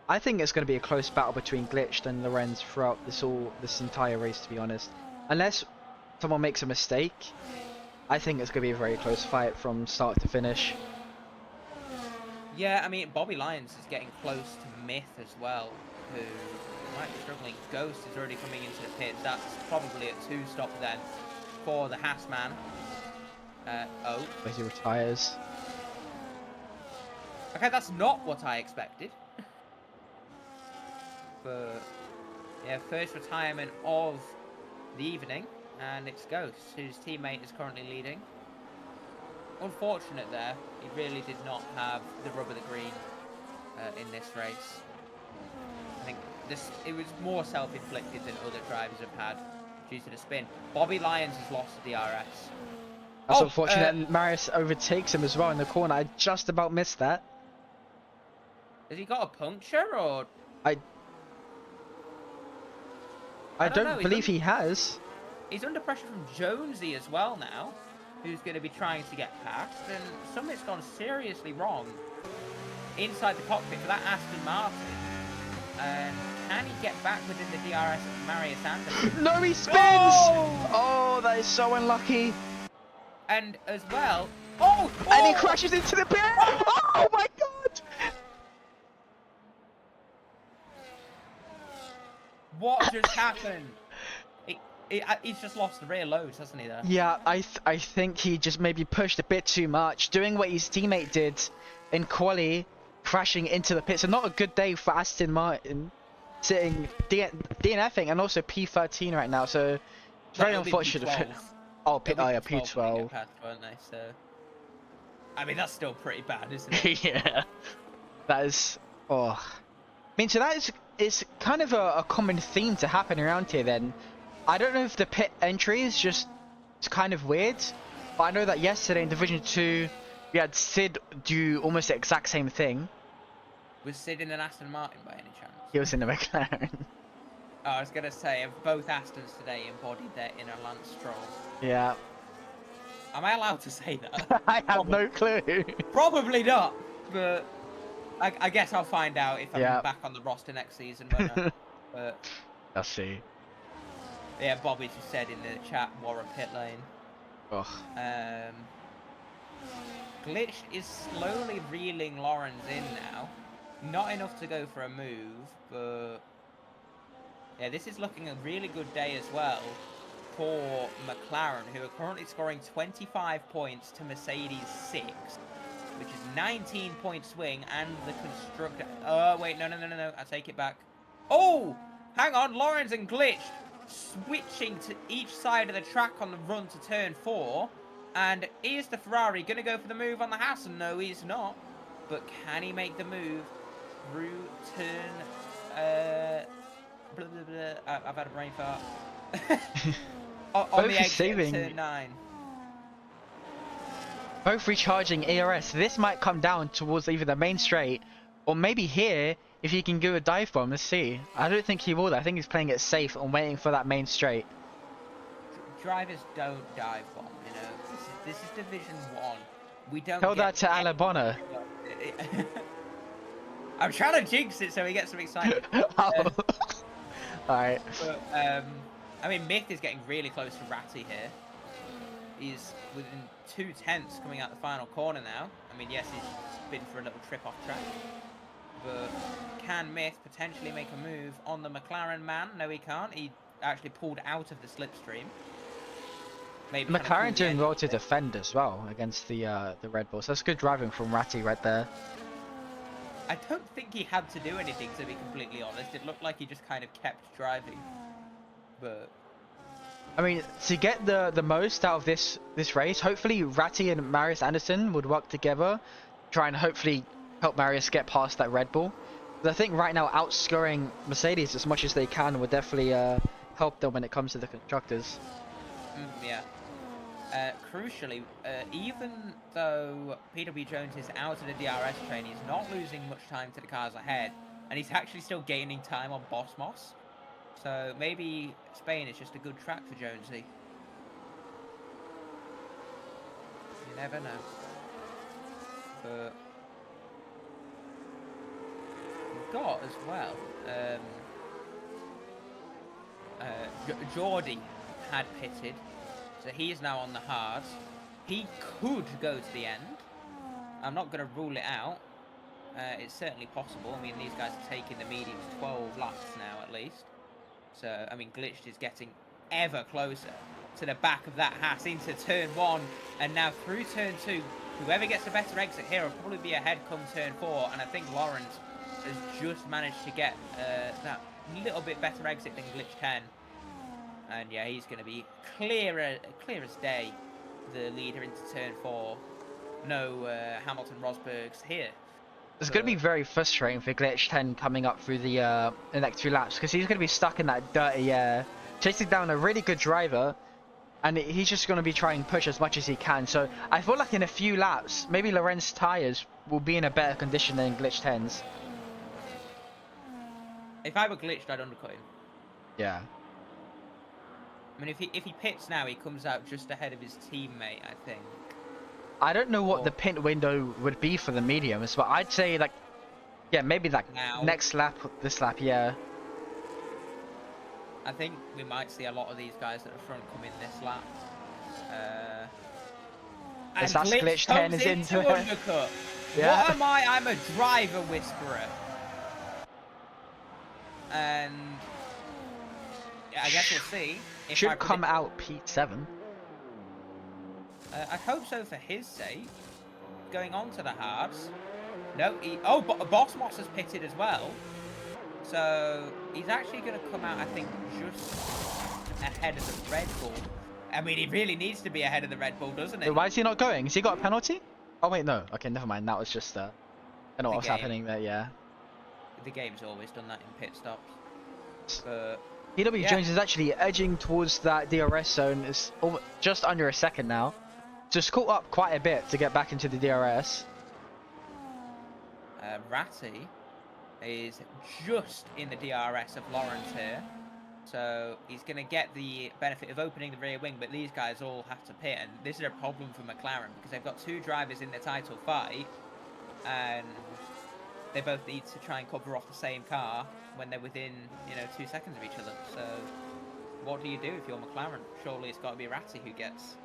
I think it's going to be a close battle between Glitched and Lorenz throughout this entire race, to be honest. Unless someone makes a mistake, I think it's going to be a very close fight from start to finish. yeah, I mean, Bobby Lyons is getting close to Myth as well, who might be struggling. Ghost is already coming into the pits. That's probably a two-stop then for the Haas man. Oh. As he retires. Okay, that's not what I expected. But yeah, first retirement of the evening, and it's Ghost, whose teammate is currently leading. Unfortunate there, he really did not have the rub of the green in this race. I think it was more self-inflicted than other drivers have had due to the spin. Bobby Lyons has lost the DRS. That's unfortunate. And Marius overtakes him as well in the corner. I just about missed that. Has he got a puncture, or I don't know, believe he has. he's under pressure from Jonesy as well now, who's going to be trying to get past, and something's gone seriously wrong inside the cockpit for that Aston Martin. And can he get back within the DRS of Marius Anderson? No, he spins! Oh! Oh, that is so unlucky. And as well, oh! And he crashes into the pit! Oh my god! What just happened? He's just lost the rear loads, hasn't he, there? Yeah, I think he just maybe pushed a bit too much, doing what his teammate did in quali, crashing into the pit. So not a good day for Aston Martin, sitting DNFing and also P13 right now. So it's very It'll be unfortunate. P12. Oh, It'll be yeah, when they P12. get past, won't they? So, I mean, that's still pretty bad, isn't it? Yeah, that is. Oh, I mean, so that is kind of a common theme to happen around here. Then, I don't know if the pit entry is just it's kind of weird, but I know that yesterday in Division 2, we had Sid do almost the exact same thing. Was Sid in an Aston Martin by any chance? He was in the McLaren. Oh, I was gonna say, have both Astons today embodied their inner Lance Stroll? Yeah, Am I allowed to say that? I have no clue. Probably not, but I guess I'll find out if I'm Yeah. back on the roster next season. But Let's see. yeah, Bobby just said in the chat, Warren pit lane. Ugh. Glitch is slowly reeling Lawrence in now. Not enough to go for a move, but yeah, this is looking a really good day as well for McLaren, who are currently scoring 25 points to Mercedes 6, which is 19 point swing, and the constructor. Oh wait, no, I take it back. Oh, hang on, Lawrence and Glitch switching to each side of the track on the run to turn 4. And is the Ferrari going to go for the move on the Haas? No, he's not. But can he make the move through turn... I've had a brain fart. on Both the is exit saving. turn 9. Both recharging ERS. This might come down towards either the main straight, or maybe here, if he can do a dive bomb. Let's see. I don't think he will. I think he's playing it safe and waiting for that main straight. Drivers don't dive bomb, you know. This is Division 1. We don't Tell get that to any- Alabama. I'm trying to jinx it so he gets some excitement. Oh. Alright. But, I mean, Myth is getting really close to Ratty here. He's within 2/10 coming out the final corner now. I mean, yes, he's been for a little trip off track. But can Myth potentially make a move on the McLaren man? No, he can't. He actually pulled out of the slipstream. Maybe trying to McLaren pull the doing engine well to a bit. defend as well against the Red Bull. So that's good driving from Ratty right there. I don't think he had to do anything, to be completely honest. It looked like he just kind of kept driving. But I mean, to get the most out of this race, hopefully Ratty and Marius Anderson would work together, try and hopefully help Marius get past that Red Bull. But I think right now outscoring Mercedes as much as they can would definitely help them when it comes to the constructors. yeah. Crucially, even though PW Jones is out of the DRS train, he's not losing much time to the cars ahead, and he's actually still gaining time on Boss Moss. So maybe Spain is just a good track for Jonesy. You never know. But we've got as well. Geordie had pitted, so he is now on the hards. He could go to the end. I'm not going to rule it out. It's certainly possible. I mean, these guys are taking the mediums 12 laps now at least. So, I mean, Glitched is getting ever closer to the back of that Haas into turn 1 and now through turn 2. Whoever gets a better exit here will probably be ahead come turn 4, and I think Lawrence has just managed to get that little bit better exit than Glitch 10. And yeah, he's going to be clear as day, the leader into turn 4. No Hamilton Rosberg's here. It's going to be very frustrating for Glitch 10 coming up through the next few laps, because he's going to be stuck in that dirty air, chasing down a really good driver, and he's just going to be trying to push as much as he can. So I feel like in a few laps, maybe Lorenz's tyres will be in a better condition than Glitch 10's. If I were Glitched, I'd undercut him. Yeah. I mean, if he pits now, he comes out just ahead of his teammate, I think. I don't know what the pit window would be for the mediums, but I'd say like, yeah, maybe like Now. next lap, this lap, yeah. I think we might see a lot of these guys at the front come in this lap. Yes, And that's Glitch 10 comes is into it. undercut. Yeah. What am I? I'm a driver whisperer. And yeah, I guess we'll see. If I Should come predict- out P7. I hope so for his sake. Going on to the hards. No, Boss Moss has pitted as well. So he's actually going to come out, I think, just ahead of the Red Bull. I mean, he really needs to be ahead of the Red Bull, doesn't he? Why is he not going? Has he got a penalty? Oh wait, no. Okay, never mind. That was just I don't know what was game. happening there. Yeah. The game's always done that in pit stops. But PW yeah. Jones is actually edging towards that DRS zone. It's just under a second now. Just caught up quite a bit to get back into the DRS. Ratty is just in the DRS of Lawrence here. So he's going to get the benefit of opening the rear wing, but these guys all have to pit, and this is a problem for McLaren because they've got two drivers in the title fight, and they both need to try and cover off the same car when they're within, 2 seconds of each other. So what do you do if you're McLaren? Surely it's got to be Ratty who gets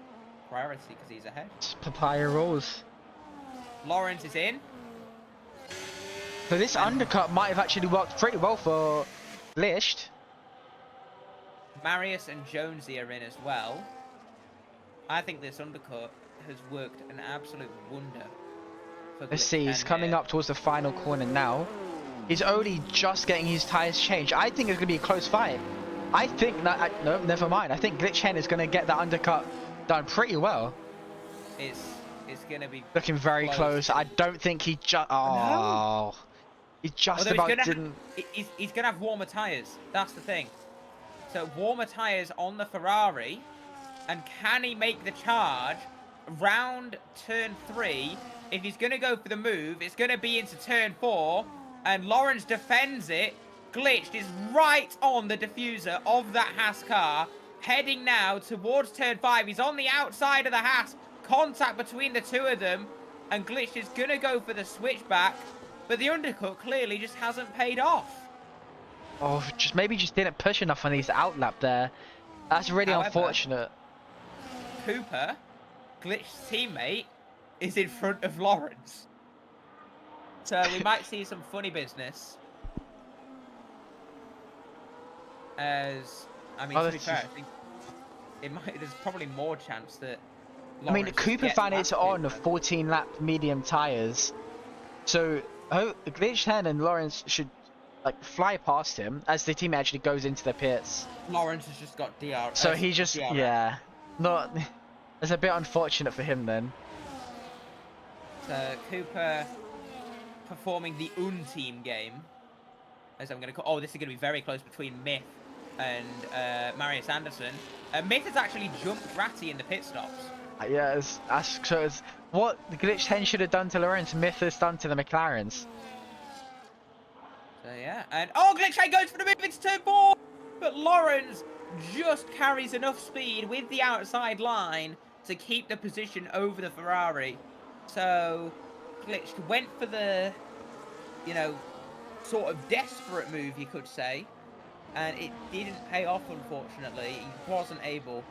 priority because he's ahead. It's papaya rolls. Lawrence is in. So this undercut might have actually worked pretty well for Lisht. Marius and Jonesy are in as well. I think this undercut has worked an absolute wonder. For Let's Glitch see, he's 10 coming here. up towards the final corner now. He's only just getting his tyres changed. I think it's going to be a close fight. I think that, no, never mind. I think Glitch 10 is going to get that undercut done pretty well. It's going to be Looking very close. I don't think he just... Oh. He just Although about didn't... he's going to have warmer tyres. That's the thing. So warmer tyres on the Ferrari. And can he make the charge round turn 3? If he's going to go for the move, it's going to be into turn 4. And Lawrence defends it. Glitched is right on the diffuser of that Haas car. Heading now towards turn 5. He's on the outside of the Haas. contact between the two of them, and Glitch is gonna go for the switchback, but the undercut clearly just hasn't paid off. Oh, maybe just didn't push enough on his outlap there. That's really However, unfortunate. Cooper, Glitch's teammate, is in front of Lawrence. So we might see some funny business. As, I mean, to be fair, I think there's probably more chance that Lawrence Cooper found it on 14 lap medium tires. So, Glitch 10 and Lawrence should fly past him as the team actually goes into the pits. Lawrence has just got DR. So he just, DRS. yeah, not. It's a bit unfortunate for him then. So Cooper performing the team game, as I'm going to call. Oh, this is going to be very close between Myth and Marius Anderson. Myth has actually jumped Ratty in the pit stops. Yeah, it's what the Glitch 10 should have done to Lawrence, Myth has done to the McLarens. So yeah, and Glitch 10 goes for the move into turn 4, but Lawrence just carries enough speed with the outside line to keep the position over the Ferrari. So Glitch went for the, sort of desperate move, you could say, and it didn't pay off, unfortunately. He wasn't able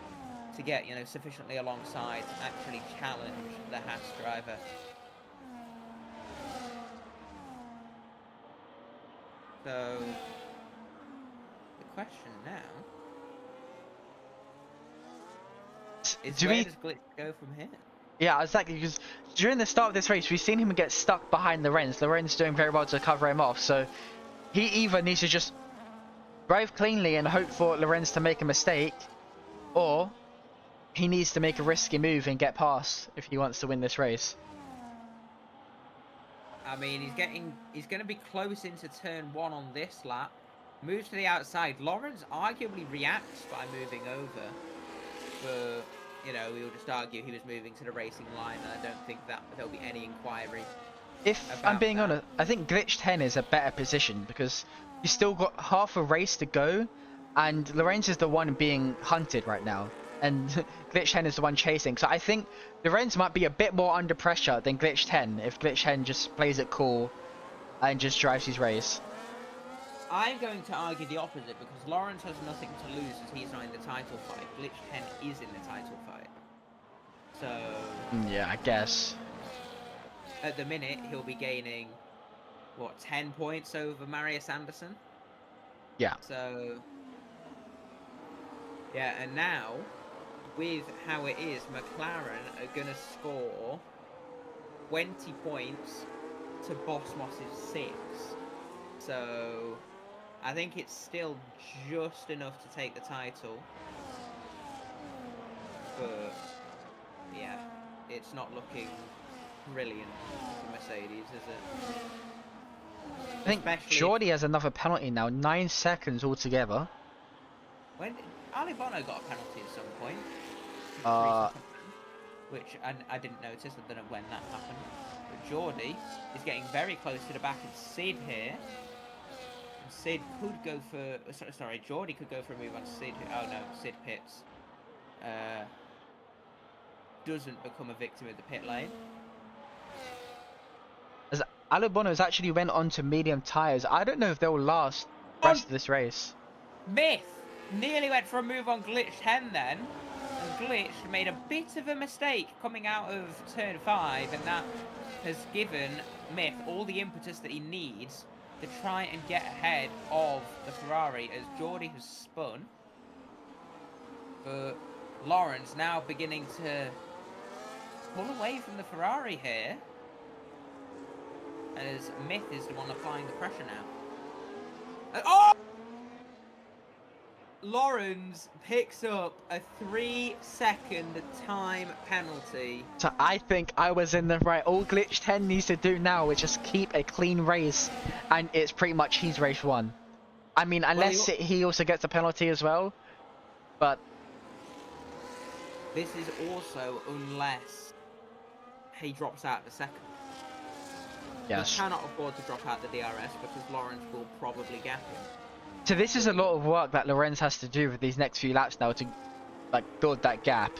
to get, sufficiently alongside to actually challenge the Haas driver. So the question now is, where does Glitch go from here? Yeah, exactly, because during the start of this race, we've seen him get stuck behind Lorenz. Lorenz doing very well to cover him off, so he either needs to just drive cleanly and hope for Lorenz to make a mistake, or he needs to make a risky move and get past if he wants to win this race. I mean, he's going to be close into turn 1 on this lap. Moves to the outside. Lawrence arguably reacts by moving over, but we'll just argue he was moving to the racing line, and I don't think that there'll be any inquiry. If I'm being honest, I think Glitch 10 is a better position because he's still got half a race to go, and Lorenz is the one being hunted right now, and Glitch 10 is the one chasing. So I think Lorenz might be a bit more under pressure than Glitch 10 if Glitch 10 just plays it cool and just drives his race. I'm going to argue the opposite because Lawrence has nothing to lose as he's not in the title fight. Glitch 10 is in the title fight. So yeah, I guess. At the minute, he'll be gaining, 10 points over Marius Anderson? Yeah. So, yeah, and now, with how it is, McLaren are going to score 20 points to Bosmos's 6. So, I think it's still just enough to take the title. But, yeah, it's not looking brilliant for Mercedes, is it? I think Jordi has another penalty now, 9 seconds altogether. When Ali Bono got a penalty at some point, which I didn't notice. I don't know when that happened. But Jordi is getting very close to the back of Sid here. And Sid could go for sorry, Jordi could go for a move on Sid. Oh no, Sid pits. Doesn't become a victim of the pit lane. As Albon actually went on to medium tyres, I don't know if they'll last the rest of this race. Myth nearly went for a move on Glitch 10 then, and Glitch made a bit of a mistake coming out of turn 5, and that has given Myth all the impetus that he needs to try and get ahead of the Ferrari as Jordi has spun. But Lawrence now beginning to pull away from the Ferrari here, as Myth is the one applying the pressure now. Oh! Lawrence picks up a 3-second time penalty. So I think I was in the right. All Glitch 10 needs to do now is just keep a clean race, and it's pretty much his race won. I mean, unless he also gets a penalty as well, but... This is also unless he drops out the second. Yes. He cannot afford to drop out the DRS because Lawrence will probably gap him. So this is a lot of work that Lorenz has to do with these next few laps now to build that gap.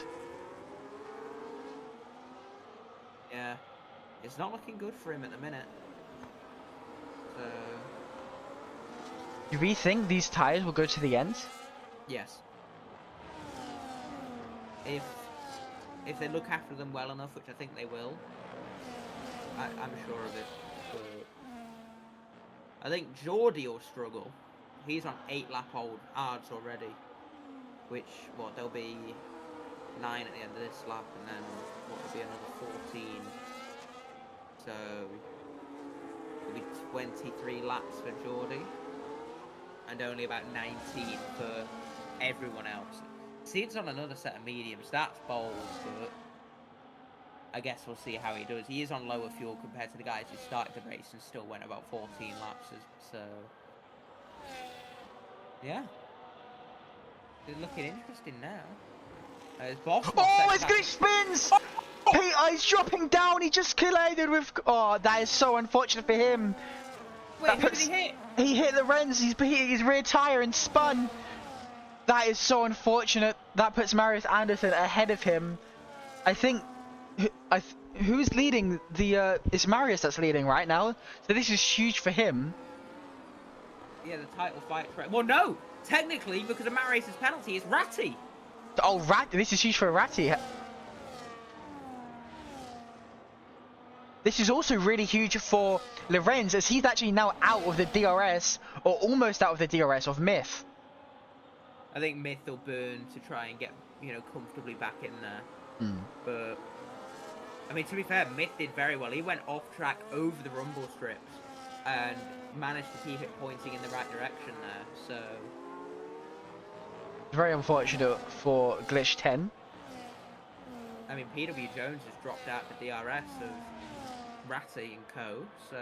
it's not looking good for him at the minute. So Do we think these tyres will go to the end? yes, if they look after them well enough, which I think they will, I'm sure of it. But I think Geordie will struggle. He's on 8 lap old hards already, which there'll be 9 at the end of this lap, and then will be another 14. So it'll be 23 laps for Geordie, and only about 19 for everyone else. Sid's on another set of mediums. That's bold, but I guess we'll see how he does. He is on lower fuel compared to the guys who started the race and still went about 14 laps. So yeah, it's looking interesting now. Oh, it's Glitch spins! He's dropping down. He just collided with. Oh, that is so unfortunate for him. Wait, who did he hit? He hit the Renz. He's hit his rear tire and spun. That is so unfortunate. That puts Marius Anderson ahead of him. I think. Who's leading the? It's Marius that's leading right now. So this is huge for him. Yeah, the title fight. Well, no, technically because of Marius's penalty, it's Ratty. Oh, this is huge for Ratty. This is also really huge for Lorenz, as he's actually now out of the DRS, or almost out of the DRS of Myth. I think Myth will burn to try and get, comfortably back in there. But, I mean, to be fair, Myth did very well. He went off track over the rumble strips and managed to keep it pointing in the right direction there, so... Very unfortunate for Glitch 10. I mean, PW Jones has dropped out the DRS of Ratty and co, so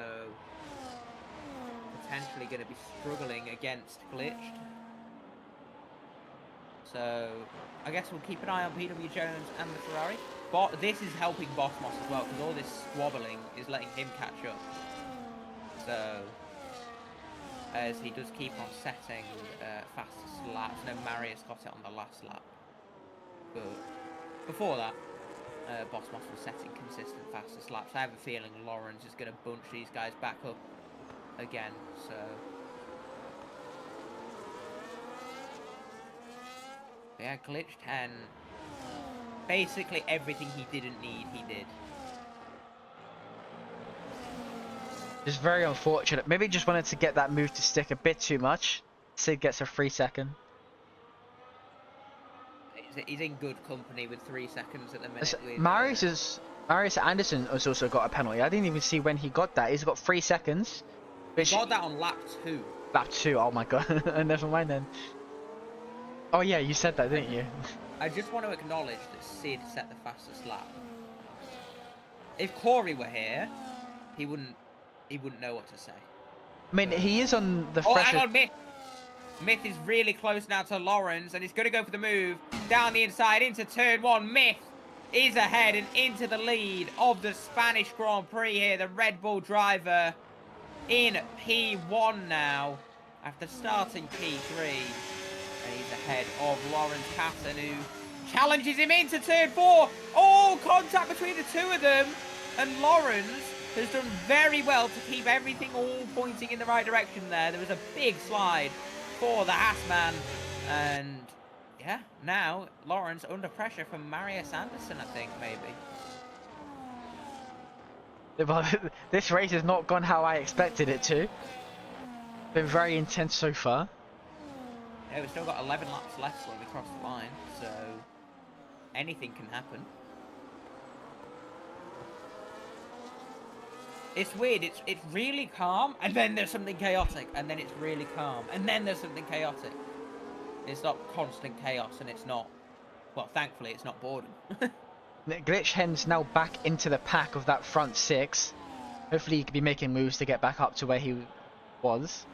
potentially going to be struggling against Glitched. So I guess we'll keep an eye on PW Jones and the Ferrari. But this is helping Bosmos as well, because all this squabbling is letting him catch up. So as he does keep on setting fastest laps. No, Marius got it on the last lap. But before that, Bosmos was setting consistent fastest laps. I have a feeling Lawrence is going to bunch these guys back up again. So yeah, Glitch 10. Basically everything he didn't need, he did. Just very unfortunate. Maybe just wanted to get that move to stick a bit too much. Sid gets a 3-second. He's in good company with 3 seconds at the minute. Marius Anderson has also got a penalty. I didn't even see when he got that. He's got 3 seconds. He got that on lap 2. Lap 2, oh my god. Never mind then. Oh yeah, you said that, didn't you? I just want to acknowledge that Sid set the fastest lap. If Corey were here, he wouldn't know what to say. I mean, he is on the hang on, Myth! Myth is really close now to Lawrence, and he's going to go for the move down the inside into turn 1. Myth is ahead and into the lead of the Spanish Grand Prix here. The Red Bull driver in P1 now after starting P3. And he's ahead of Lawrence Patton, who challenges him into turn 4. Oh, contact between the two of them. And Lawrence has done very well to keep everything all pointing in the right direction there. There was a big slide for the Haasman. And yeah, now Lawrence under pressure from Marius Anderson, I think, maybe. Well, this race has not gone how I expected it to. Been very intense so far. Yeah, we've still got 11 laps left when we cross the line, so anything can happen. It's weird, it's really calm, and then there's something chaotic, and then it's really calm, and then there's something chaotic. It's not constant chaos, and it's not, well, thankfully it's not boredom. Glitch Hen's now back into the pack of that front 6. Hopefully he can be making moves to get back up to where he was.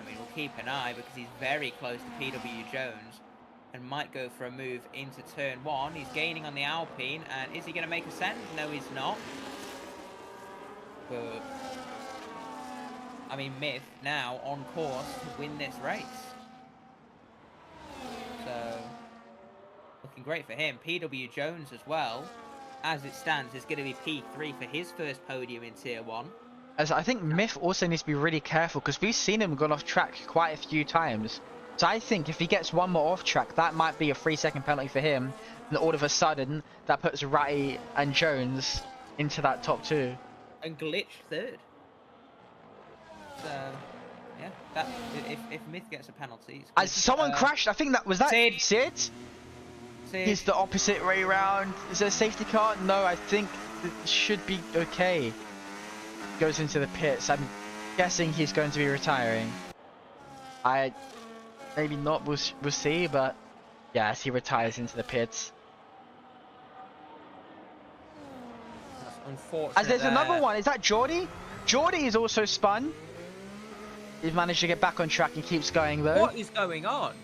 I mean, we'll keep an eye because he's very close to PW Jones and might go for a move into turn 1. He's gaining on the Alpine, and is he going to make a send? No, he's not. But I mean, Myth now on course to win this race. So looking great for him. PW Jones as well. as it stands, is going to be P3 for his first podium in Tier 1. As I think Myth also needs to be really careful because we've seen him gone off track quite a few times. So I think if he gets one more off track, that might be a 3-second penalty for him. And all of a sudden, that puts Ratty and Jones into that top 2. And Glitch third. So, yeah, that if Myth gets a penalty, As someone crashed, I think that was that Sid? Is the opposite way round? Is there a safety car? No, I think it should be okay. Goes into the pits. I'm guessing he's going to be retiring. Maybe not. We'll see. But yes, he retires into the pits. That's unfortunate. As there's another one. Is that Geordie? Geordie is also spun. He's managed to get back on track and keeps going though. What is going on?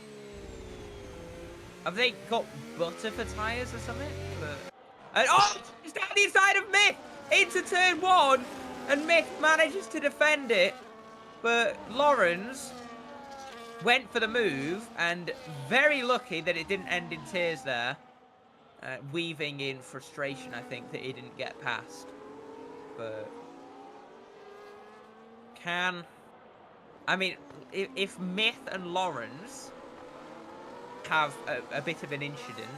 Have they got butter for tyres or something? And it's down the inside of Myth into turn 1, and Myth manages to defend it, but Lawrence went for the move, and very lucky that it didn't end in tears there, weaving in frustration, I think, that he didn't get past. But I mean, if Myth and Lawrence have a bit of an incident,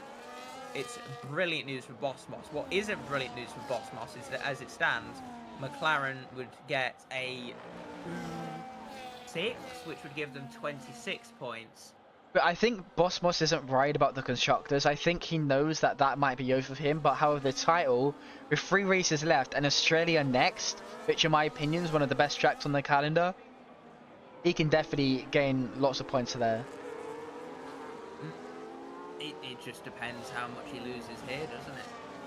it's brilliant news for Bosmos. What isn't brilliant news for Bosmos is that as it stands, McLaren would get a 6, which would give them 26 points. But I think Bosmos isn't worried about the constructors. I think he knows that that might be over for him. But however, the title, with 3 races left and Australia next, which in my opinion is one of the best tracks on the calendar, he can definitely gain lots of points there. It just depends how much he loses here, doesn't it?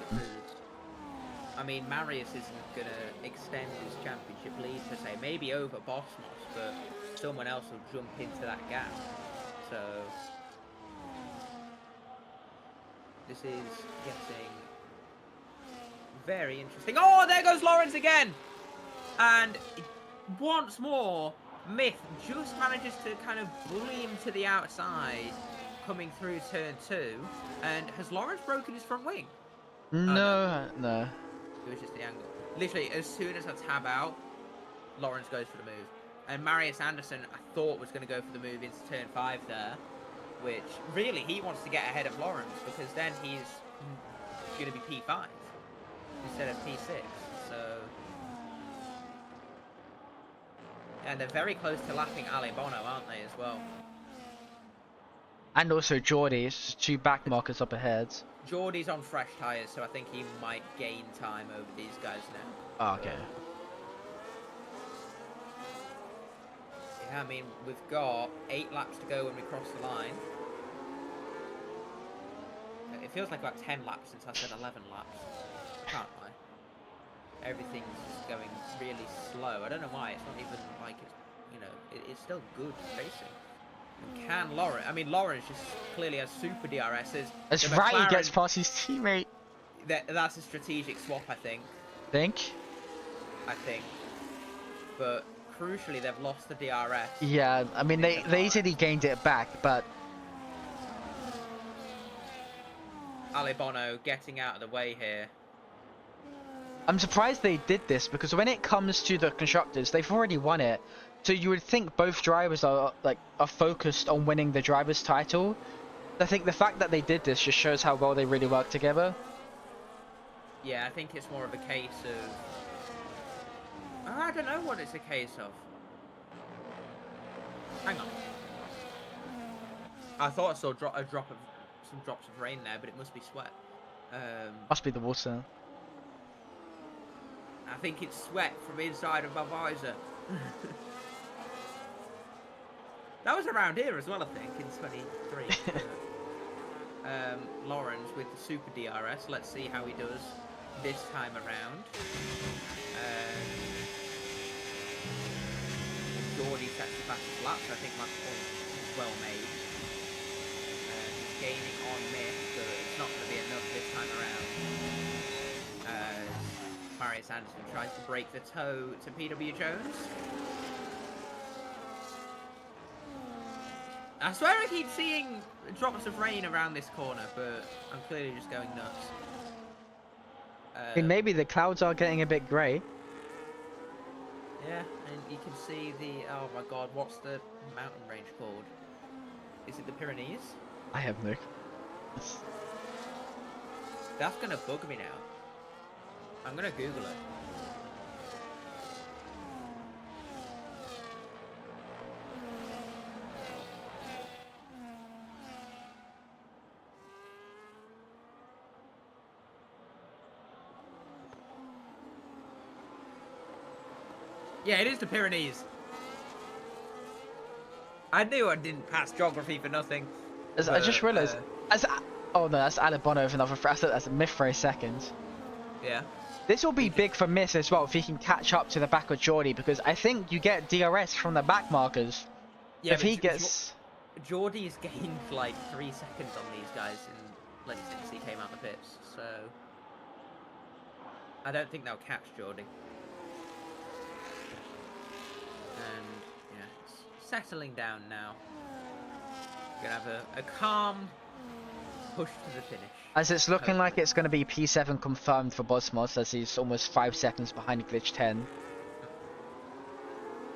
Because, I mean, Marius isn't going to extend his championship lead per se. Maybe over Bosmos, but someone else will jump into that gap. So, this is getting very interesting. Oh, there goes Lawrence again! And once more, Myth just manages to kind of bully him to the outside, coming through turn 2. And has Lawrence broken his front wing? No. It was just the angle. Literally, as soon as I tab out, Lawrence goes for the move. And Marius Anderson, I thought, was going to go for the move into turn 5 there. Which, really, he wants to get ahead of Lawrence, because then he's going to be P5 instead of P6. So... And they're very close to lapping Ale Bono, aren't they, as well? And also Geordie's 2 back markers up ahead. Geordie's on fresh tyres, so I think he might gain time over these guys now. Oh, okay. Yeah, I mean, we've got 8 laps to go when we cross the line. It feels like about 10 laps since I said 11 laps. I can't lie. Everything's just going really slow. I don't know why. It's not even like it's, you know, it's still good racing. And can Lawrence? I mean, Lawrence just clearly has super DRS. As Ratty gets past his teammate. That's a strategic swap, I think. Think? I think. But crucially, they've lost the DRS. Yeah, I mean, they easily gained it back, but... Ale Bono getting out of the way here. I'm surprised they did this, because when it comes to the constructors, they've already won it. So you would think both drivers are focused on winning the driver's title. I think the fact that they did this just shows how well they really work together. Yeah, I think it's more of a case of... I don't know what it's a case of. Hang on. I thought I saw some drops of rain there, but it must be sweat. Must be the water. I think it's sweat from inside of my visor. That was around here as well, I think, in 23. Lawrence with the super DRS. Let's see how he does this time around. Geordie sets the fastest laps. I think that point is well made. He's gaining on Myth, but it's not going to be enough this time around. Marius Anderson tries to break the toe to PW Jones. I swear I keep seeing drops of rain around this corner, but I'm clearly just going nuts. I mean, maybe the clouds are getting a bit grey. Yeah, and you can see the, oh my god, what's the mountain range called? Is it the Pyrenees? I have no. That's gonna bug me now. I'm gonna Google it. Yeah, it is the Pyrenees. I knew I didn't pass geography for nothing. I just realised. Oh no, that's Alabama with another. I thought that's a myth for a second. Yeah. This will be big for Miss as well if he can catch up to the back of Geordie, because I think you get DRS from the back markers. Yeah, if he gets. Geordie's gained like 3 seconds on these guys in since he came out the pits, so I don't think they'll catch Geordie. And yeah, it's settling down now. Gonna have a calm push to the finish. As it's looking like it's going to be P7 confirmed for Bosmos, as he's almost 5 seconds behind Glitch 10.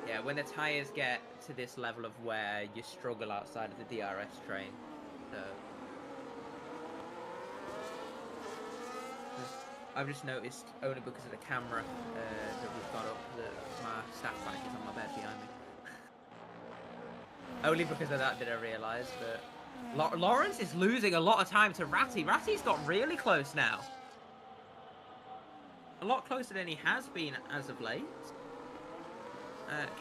Yeah, when the tyres get to this level of wear, you struggle outside of the DRS train. So I've just noticed, only because of the camera that we've got up, that my staff bike is on my bed behind me. Only because of that did I realise, but Lawrence is losing a lot of time to Ratty. Ratty's got really close now. A lot closer than he has been as of late.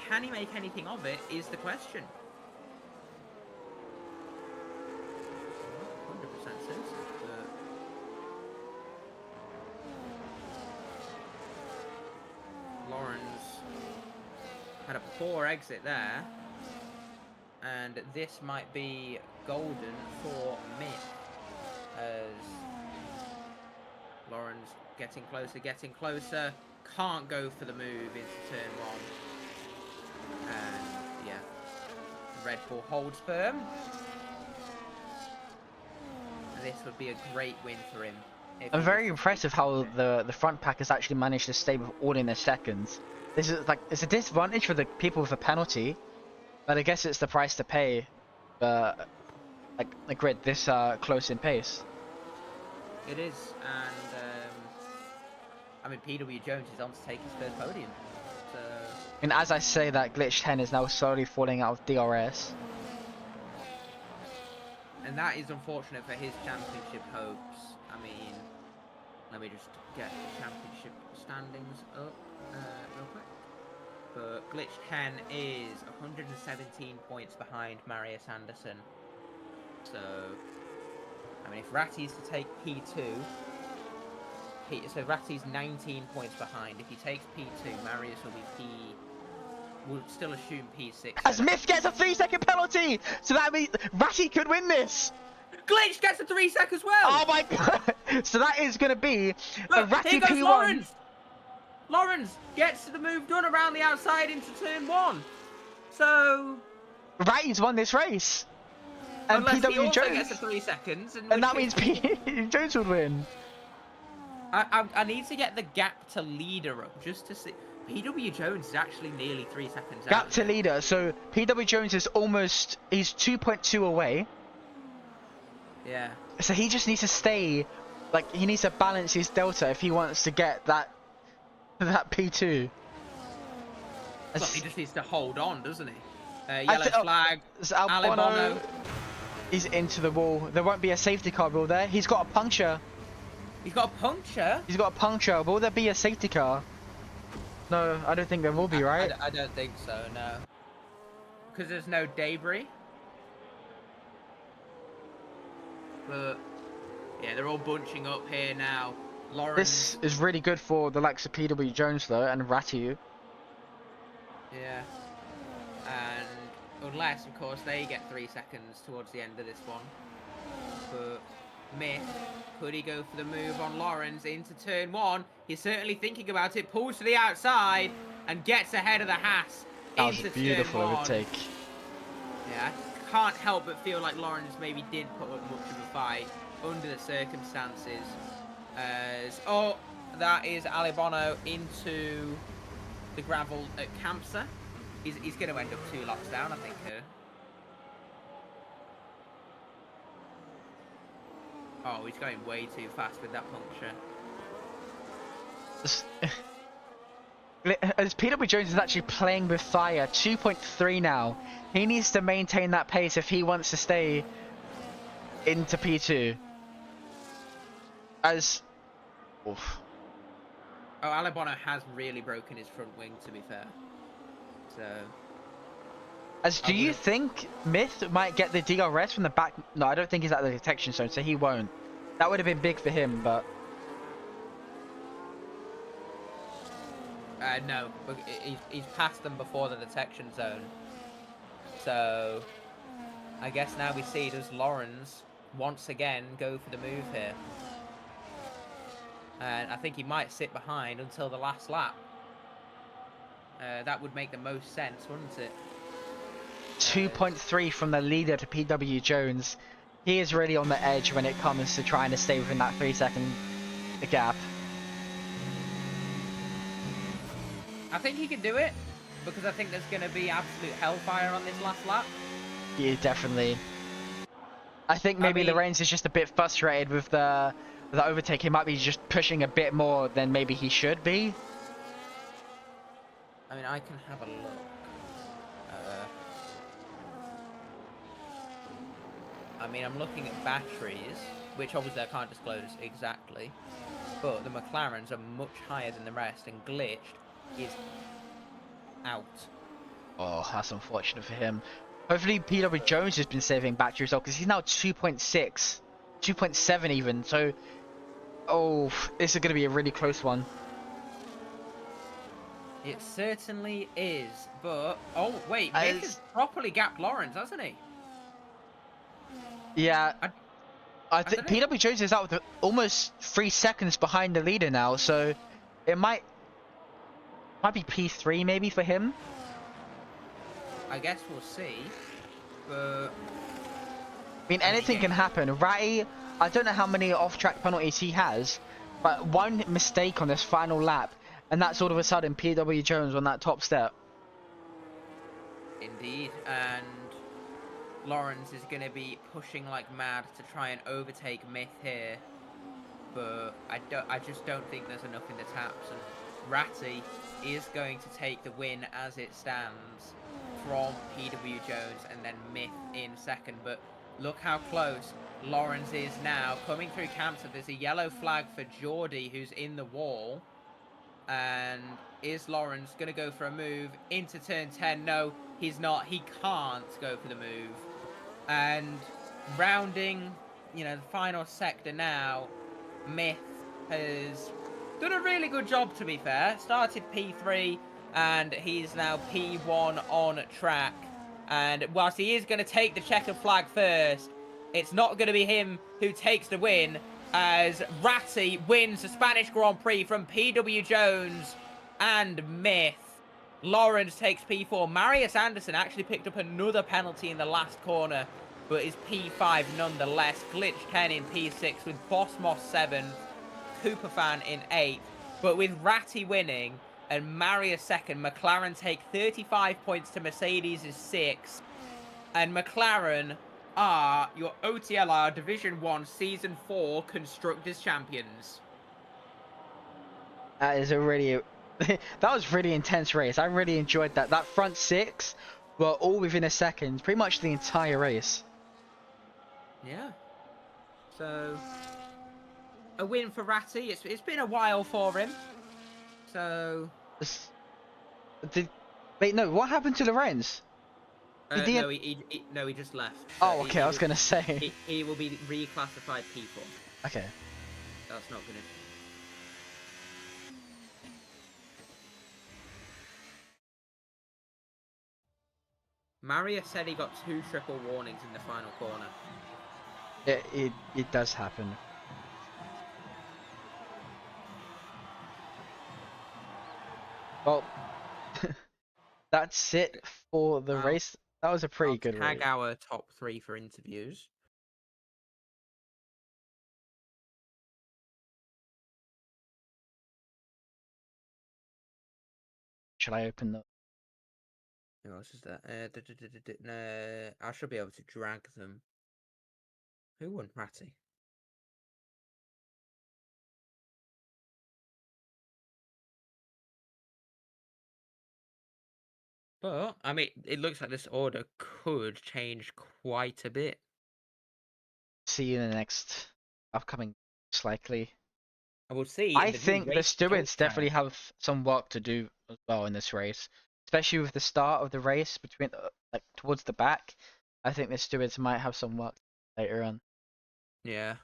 Can he make anything of it is the question. 100% certain, but Lawrence had a poor exit there. And this might be golden for Myth, as Lawrence getting closer, can't go for the move into turn 1. And yeah, Red Bull holds firm. And this would be a great win for him. I'm very impressed with how the front pack has actually managed to stay with all in their seconds. This is like, it's a disadvantage for the people with a penalty. But I guess it's the price to pay, like Grid, this close in pace. It is, and I mean PW Jones is on to take his first podium. So. And as I say that, Glitch 10 is now slowly falling out of DRS. And that is unfortunate for his championship hopes. I mean, let me just get the championship standings up real quick. But Glitch 10 is 117 points behind Marius Anderson. So, I mean, if Ratty's to take P2, so Ratty's 19 points behind. If he takes P2, Marius will be we'll still assume P6. As Myth gets a 3-second penalty! So that means Ratty could win this! Glitch gets a 3-sec as well! Oh my god! So that is going to be a Ratty here goes P1. Lawrence! Lawrence gets the move done around the outside into turn 1. So Ratty's won this race. And unless PW he also Jones gets a 3 seconds, and that means Jones would win. I need to get the gap to leader up just to see. PW Jones is actually nearly 3 seconds out. Gap to leader. So PW Jones is almost, he's 2.2 away. Yeah. So he just needs to stay, like he needs to balance his delta if he wants to get that P2. Well, he just needs to hold on, doesn't he? Yellow flag. Albano. He's into the wall. There won't be a safety car, will there? He's got a puncture. He's got a puncture? He's got a puncture. Will there be a safety car? No, I don't think there will be, right? I don't think so, no. Because there's no debris. But, yeah, they're all bunching up here now. Lawrence. This is really good for the likes of PW Jones, though, and Ratty. Yeah. And unless, of course, they get 3 seconds towards the end of this one. But Myth, could he go for the move on Lawrence into turn 1? He's certainly thinking about it, pulls to the outside, and gets ahead of the Haas. That was a beautiful overtake. Yeah, I can't help but feel like Lawrence maybe did put up much of a fight under the circumstances. that is Ali Bono into the gravel at Kamsa. He's going to end up 2 laps down, I think, here. Oh, he's going way too fast with that puncture. As PW Jones is actually playing with fire, 2.3 now. He needs to maintain that pace if he wants to stay into P2. As... Oof. Oh, Ali Bono has really broken his front wing, to be fair. So... As do you think Myth might get the DRS from the back? No, I don't think he's at the detection zone, so he won't. That would have been big for him, but... No, but he's passed them before the detection zone. So, I guess now we see, does Lawrence once again go for the move here? And I think he might sit behind until the last lap. That would make the most sense, wouldn't it? 2.3 from the leader to PW Jones. He is really on the edge when it comes to trying to stay within that 3-second gap. I think he can do it, because I think there's going to be absolute hellfire on this last lap. Yeah, definitely. I think maybe Lorenz is just a bit frustrated with the overtake. He might be just pushing a bit more than maybe he should be. I mean, I can have a look. I mean, I'm looking at batteries, which obviously I can't disclose exactly, but the McLarens are much higher than the rest, and Glitched is out. Oh, that's unfortunate for him. Hopefully PW Jones has been saving battery as well, because he's now 2.6, 2.7 even, so... Oh, this is going to be a really close one. It certainly is, but... Oh, wait, Mick has properly gapped Lawrence, hasn't he? Yeah, I think PW Jones is out with almost 3 seconds behind the leader now, so it might be P3 maybe for him. I guess we'll see, but... I mean, anything can happen. Ratty, I don't know how many off-track penalties he has, but one mistake on this final lap, and that's all of a sudden PW Jones on that top step. Indeed, and Lawrence is going to be pushing like mad to try and overtake Myth here, but I just don't think there's enough in the taps, and Ratty is going to take the win as it stands from PW Jones, and then Myth in second. But look how close Lawrence is now. Coming through Kamsa, there's a yellow flag for Geordie, who's in the wall. And is Lawrence going to go for a move into turn 10? No, he's not. He can't go for the move. And rounding, you know, the final sector now, Myth has done a really good job, to be fair. Started P3, and he's now P1 on track. And whilst he is going to take the checkered flag first, it's not going to be him who takes the win, as Ratty wins the Spanish Grand Prix from PW Jones and Myth. Lawrence takes P4. Marius Anderson actually picked up another penalty in the last corner, but is P5 nonetheless. Glitch 10 in P6 with Boss Moss 7th, Cooperfan in 8th. But with Ratty winning and Marius second, McLaren take 35 points to Mercedes' 6th. And McLaren are your OTLR Division 1 Season 4 Constructors Champions. That is a really... that was really intense race. I really enjoyed that. That front 6 were all within a second, pretty much the entire race. Yeah. So, a win for Ratty. It's been a while for him. So... Wait, no, what happened to Lorenz? No, he just left. Oh, okay, I was going to say. He will be reclassified P4. Okay. That's not going to... Marius said he got 2 triple warnings in the final corner. It does happen. Well, that's it for the race. That was a pretty good race. Tag our top 3 for interviews. Should I open the? Who else is that? I should be able to drag them. Who won Ratty? But I mean, it looks like this order could change quite a bit. See you in the next upcoming, likely. I will see I in the new think the race Stewards results channel. definitely have some work to do as well in this race, especially with the start of the race between like towards the back. I think the Stewards might have some work later on. Yeah.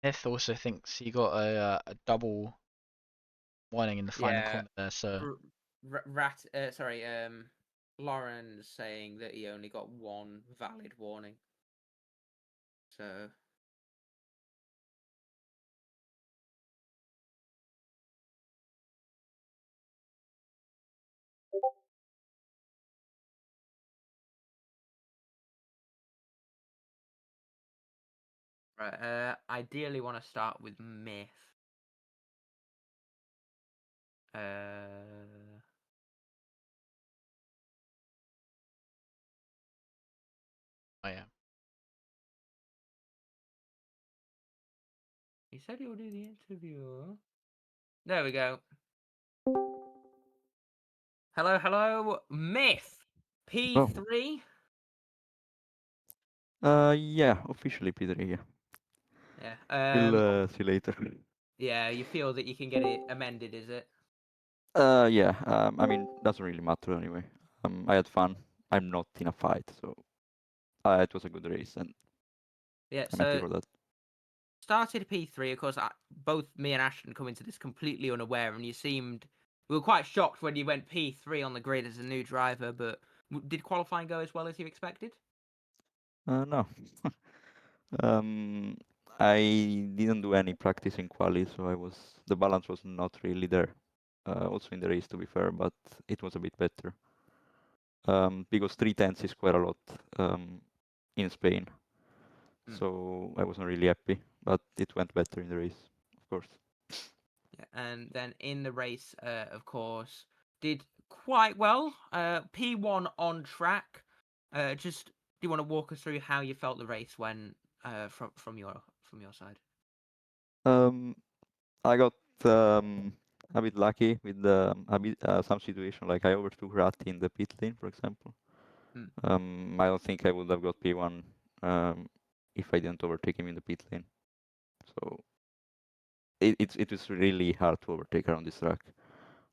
Smith also thinks he got a double warning in the final Yeah. corner there, so Lauren's saying that he only got one valid warning. So right, ideally want to start with Myth. oh yeah. He said he will do the interview. There we go. Hello, hello, Myth. P3. Yeah, officially Peter, yeah. Yeah. We'll see you later. Yeah. You feel that you can get it amended, is it? Yeah, I mean, doesn't really matter anyway. I had fun. I'm not in a fight, so it was a good race, and Yeah. I'm happy So for that. started P3. Of course, both me and Ashton come into this completely unaware, and we were quite shocked when you went P3 on the grid as a new driver. But did qualifying go as well as you expected? No. um, I didn't do any practice in quali, so the balance was not really there. Also in the race, to be fair, but it was a bit better. Because 3 tenths is quite a lot in Spain. So I wasn't really happy, but it went better in the race, of course. Yeah, and then in the race, of course, did quite well. P1 on track. Just do you want to walk us through how you felt the race went from your side? I got a bit lucky with some situation, like I overtook Ratti in the pit lane, for example. I don't think I would have got P1 if I didn't overtake him in the pit lane. So it was really hard to overtake around this track.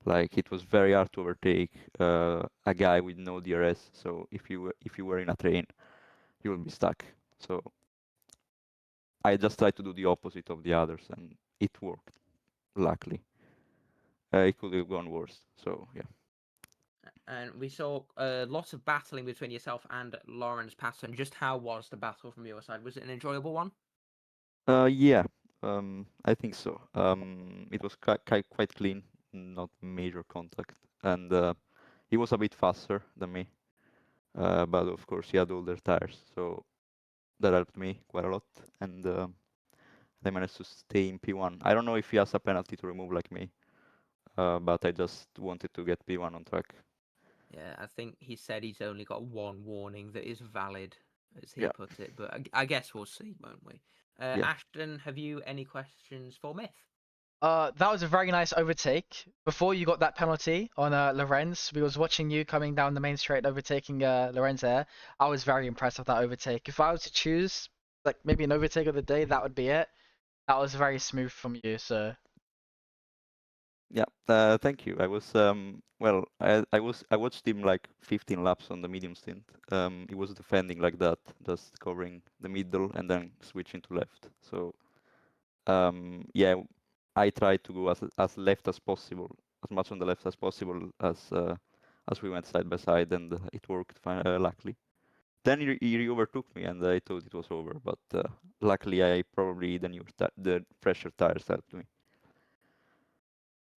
Like it was very hard to overtake a guy with no DRS. So if you were in a train, you would be stuck. So I just tried to do the opposite of the others, and it worked. Luckily, it could have gone worse. So yeah. And we saw lots of battling between yourself and Lawrence Patton. Just how was the battle from your side? Was it an enjoyable one? Yeah, I think so. It was quite clean, not major contact, and he was a bit faster than me. But of course, he had older tires, so that helped me quite a lot. And I managed to stay in P1. I don't know if he has a penalty to remove like me, but I just wanted to get P1 on track. Yeah, I think he said he's only got one warning that is valid, as he Yeah. put it. But I guess we'll see, won't we? Yeah. Ashton, have you any questions for Myth? That was a very nice overtake. Before you got that penalty on Lorenz, we was watching you coming down the main straight, overtaking Lorenz there. I was very impressed with that overtake. If I was to choose, like maybe an overtake of the day, that would be it. That was very smooth from you, so. Yeah, thank you. I was well, I watched him like 15 laps on the medium stint. He was defending like that, just covering the middle and then switching to left. So yeah, I tried to go as left as possible, as much on the left as possible as we went side by side, and it worked fine, luckily. Then he overtook me, and I thought it was over. But luckily, I probably the fresher tires helped me.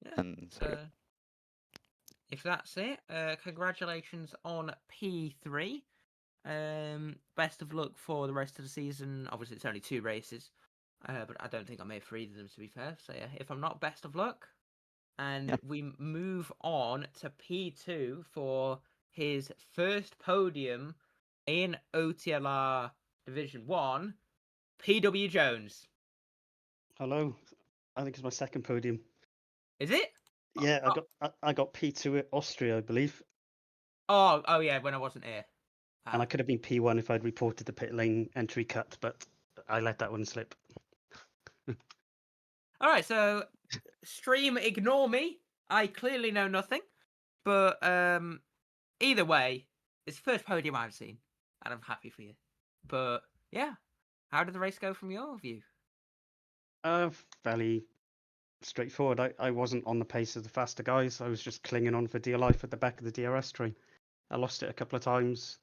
Yeah. And so yeah. If that's it, congratulations on P3. Best of luck for the rest of the season. Obviously, it's only 2 races. but I don't think I made 3 of them, to be fair. So yeah, if I'm not, best of luck. And Yeah. we move on to P2 for his first podium in OTLR Division 1, PW Jones. Hello. I think it's my second podium. Is it? Yeah, I got P2 at Austria, I believe, Oh yeah, when I wasn't here. and I could have been P1 if I'd reported the pit lane entry cut, but I let that one slip. All right, so stream, ignore me. I clearly know nothing, but either way, it's the first podium I've seen, and I'm happy for you. But yeah, how did the race go from your view? Fairly straightforward. I wasn't on the pace of the faster guys. I was just clinging on for dear life at the back of the DRS train. I lost it a couple of times.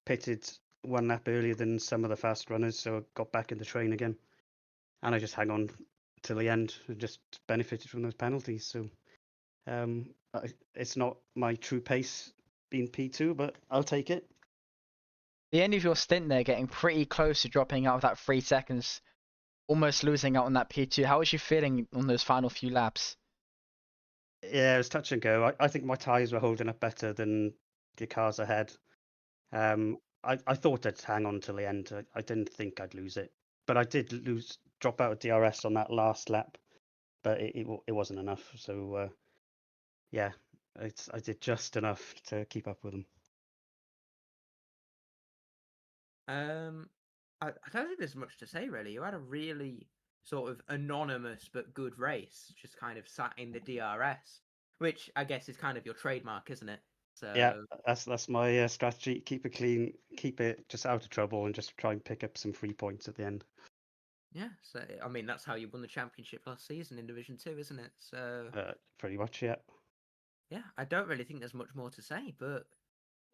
Pitted 1 lap earlier than some of the fast runners, so I got back in the train again. And I just hang on till the end and just benefited from those penalties. So it's not my true pace being P2, but I'll take it. The end of your stint there, getting pretty close to dropping out of that 3 seconds, almost losing out on that P2. How was you feeling on those final few laps? Yeah, it was touch and go. I think my tyres were holding up better than the cars ahead. I thought I'd hang on till the end. I didn't think I'd lose it, but I did drop out of DRS on that last lap, but it wasn't enough. So yeah, I did just enough to keep up with them. I don't think there's much to say really. You had a really sort of anonymous but good race, just kind of sat in the DRS, which I guess is kind of your trademark, isn't it? So Yeah, that's my strategy. Keep it clean, keep it just out of trouble, and just try and pick up some free points at the end. yeah, so I mean that's how you won the championship last season in Division 2, isn't it? So Pretty much, yeah. yeah, I don't really think there's much more to say, but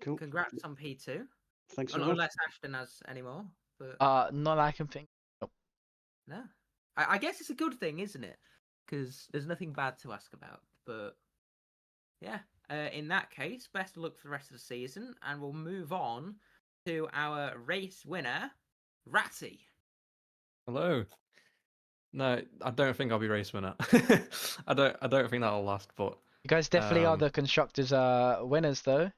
Cool. congrats on P2. Thanks very much. Unless Ashton has any more, but Not that I can think. Nope. no, I guess it's a good thing, isn't it? Because there's nothing bad to ask about. But yeah, in that case, best of luck for the rest of the season, and we'll move on to our race winner, Ratty. Hello. No, I don't think I'll be race winner. I don't think that'll last, but You guys definitely are the constructors winners though.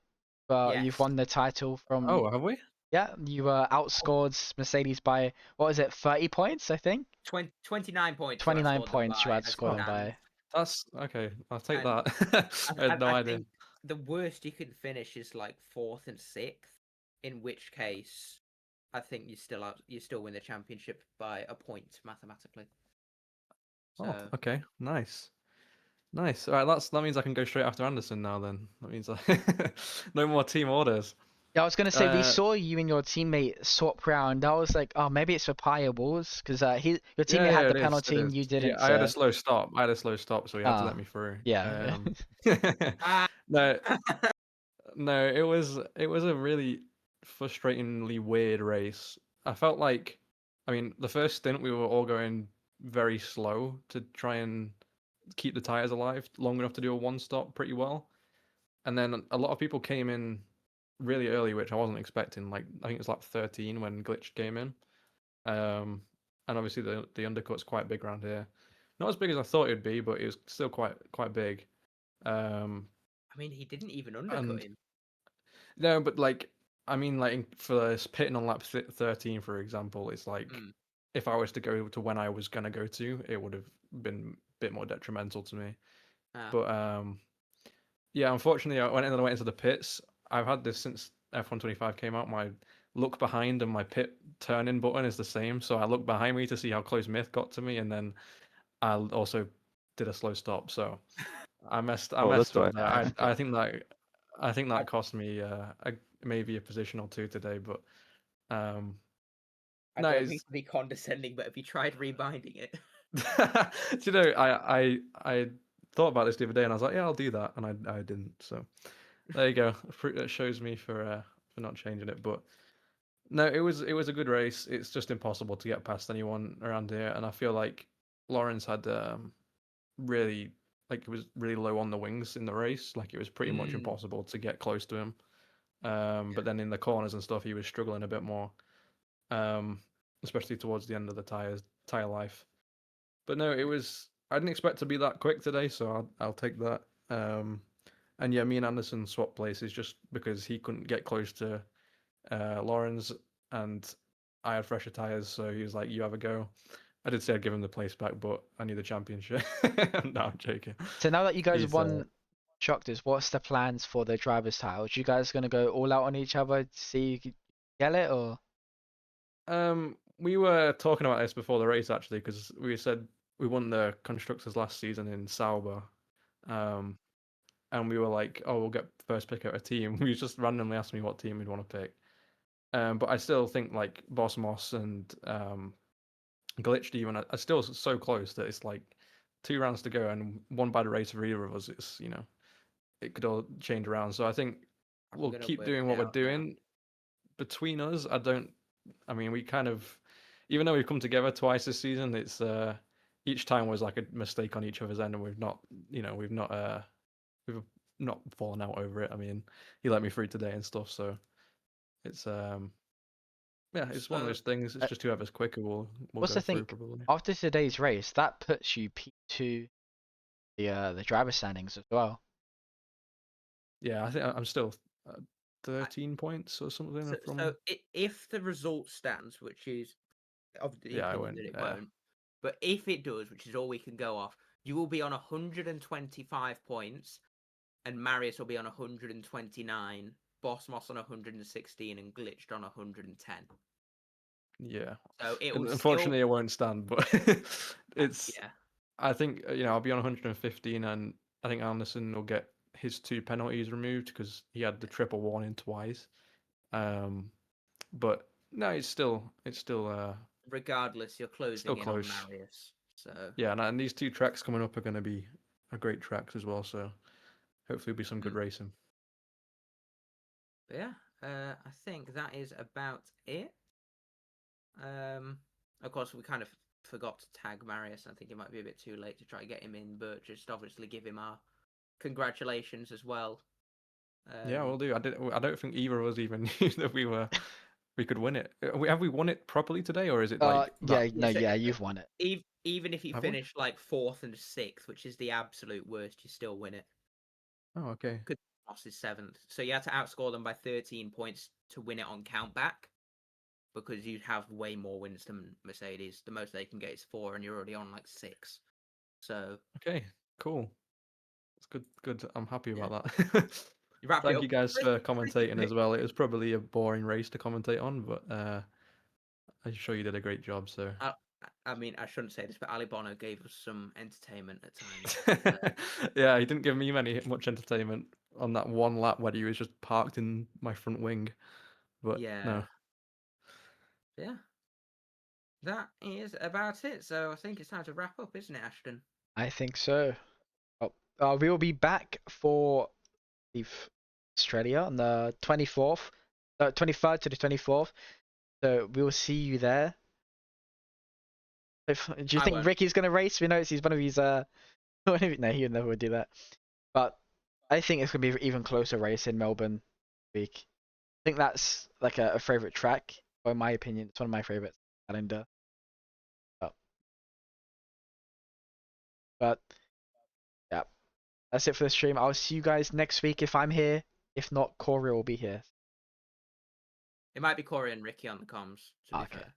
But Yes. you've won the title from. oh, have we? Yeah, you outscored Mercedes by, what was it, 30 points, I think? 29 points. 29 points you outscored them by. That's okay. I'll take And that. I had no I idea. think the worst you can finish is like 4th and 6th, in which case I think you still win the championship by a point mathematically. Oh, So, okay. Nice. Nice. All right, that means I can go straight after Anderson now then. That means no more team orders. Yeah, I was gonna say we Uh, saw you and your teammate swap round. I was like, oh, maybe it's for Piables because your teammate had the it is, penalty it and is. you didn't. Yeah, I had a so- slow stop. So he had to let Ah, me through. yeah. No, no, it was a really frustratingly weird race. I felt like, I mean, the first stint we were all going very slow to try and keep the tires alive long enough to do a one stop pretty well, and then a lot of people came in really early, which I wasn't expecting. Like I think it was like 13 when Glitch came in, and obviously the undercut's quite big around here. Not as big as I thought it'd be, but it was still quite big. I mean, he didn't even undercut him. No, but like, I mean, like for pitting on lap 13, for example, it's like if I was to go to when I was gonna go to, it would have been a bit more detrimental to me. But yeah, unfortunately, when I went into the pits, I've had this since F125 came out. My look behind and my pit turn-in button is the same, so I look behind me to see how close Myth got to me, and then I also did a slow stop. So I messed up there. I think that cost me maybe a position or two today, but I no, don't mean to be condescending, but have you tried rebinding it? Do you know, I thought about this the other day, and I was like, yeah, I'll do that, and I didn't. So there you go. That shows me for not changing it. But no, it was a good race. It's just impossible to get past anyone around here, and I feel like Lawrence had really, like, it was really low on the wings in the race. Like it was pretty much impossible to get close to him. But then in the corners and stuff, he was struggling a bit more. especially towards the end of the tire life. But no, it was. I didn't expect to be that quick today, so I'll take that. And yeah, me and Anderson swapped places just because he couldn't get close to Lawrence, and I had fresher tires, so he was like, "You have a go." I did say I'd give him the place back, but I need the championship. No, I'm joking. So now that you guys He's, won Shockers, what's the plans for the drivers' title? Are you guys gonna go all out on each other to see you can get it, or? We were talking about this before the race actually, because we said we won the constructors last season in Sauber, and we were like, "Oh, we'll get first pick out a team." We just randomly asked me what team we'd want to pick. But I still think like Boss Moss and Glitched even are still so close that it's like 2 rounds to go, and one bad race for either of us, it's it could all change around. So I think we'll keep doing what we're doing. Between us, I mean, we kind of, even though we've come together twice this season, it's each time was like a mistake on each other's end, and we've not fallen out over it. I mean, he let me through today and stuff, so it's yeah, it's one of those things. It's just whoever's quicker will What's go the through thing? probably. After today's race, that puts you P2 the driver standings as well. Yeah, I think I'm still 13 points or something from. So if the result stands, which is obviously Yeah, it won't, but if it does, which is all we can go off, you will be on 125 points, and Marius will be on 129, Boss Moss on 116, and Glitched on 110. Yeah. So unfortunately, it won't stand, but it's. Yeah. I think I'll be on 115, and I think Anderson will get his 2 penalties removed because he had the triple warning twice. But no, it's still. Regardless, you're closing in on Marius. So yeah, and these 2 tracks coming up are going to be great tracks as well. So hopefully, it'll be some good racing. But yeah, I think that is about it. Of course, we kind of forgot to tag Marius. I think it might be a bit too late to try to get him in, but just obviously give him our congratulations as well. Yeah, we'll do. I don't think either of us even knew that we could win it. Have we won it properly today, or is it like? You've won it. Even if you finish like 4th and 6th, which is the absolute worst, you still win it. Oh, okay. Because Moss is 7th, so you had to outscore them by 13 points to win it on countback. Because you have way more wins than Mercedes. The most they can get is 4, and you're already on like 6. So okay, cool. It's good. I'm happy about that. Thank you guys for commentating as well. It was probably a boring race to commentate on, but I'm sure you did a great job. So I mean, I shouldn't say this, but Ali Bono gave us some entertainment at times. Yeah, he didn't give me much entertainment on that one lap where he was just parked in my front wing. But yeah. No. Yeah. That is about it. So I think it's time to wrap up, isn't it, Ashton? I think so. We will be back for Australia on the 24th, 23rd to the 24th. So we will see you there. Do you think Ricky's gonna race? We know he's one of his no, he never would do that. But I think it's gonna be an even closer race in Melbourne week. I think that's like a favorite track, or in my opinion, it's one of my favorites calendar. But yeah, that's it for the stream. I'll see you guys next week if I'm here. If not, Corey will be here. It might be Corey and Ricky on the comms. To be fair.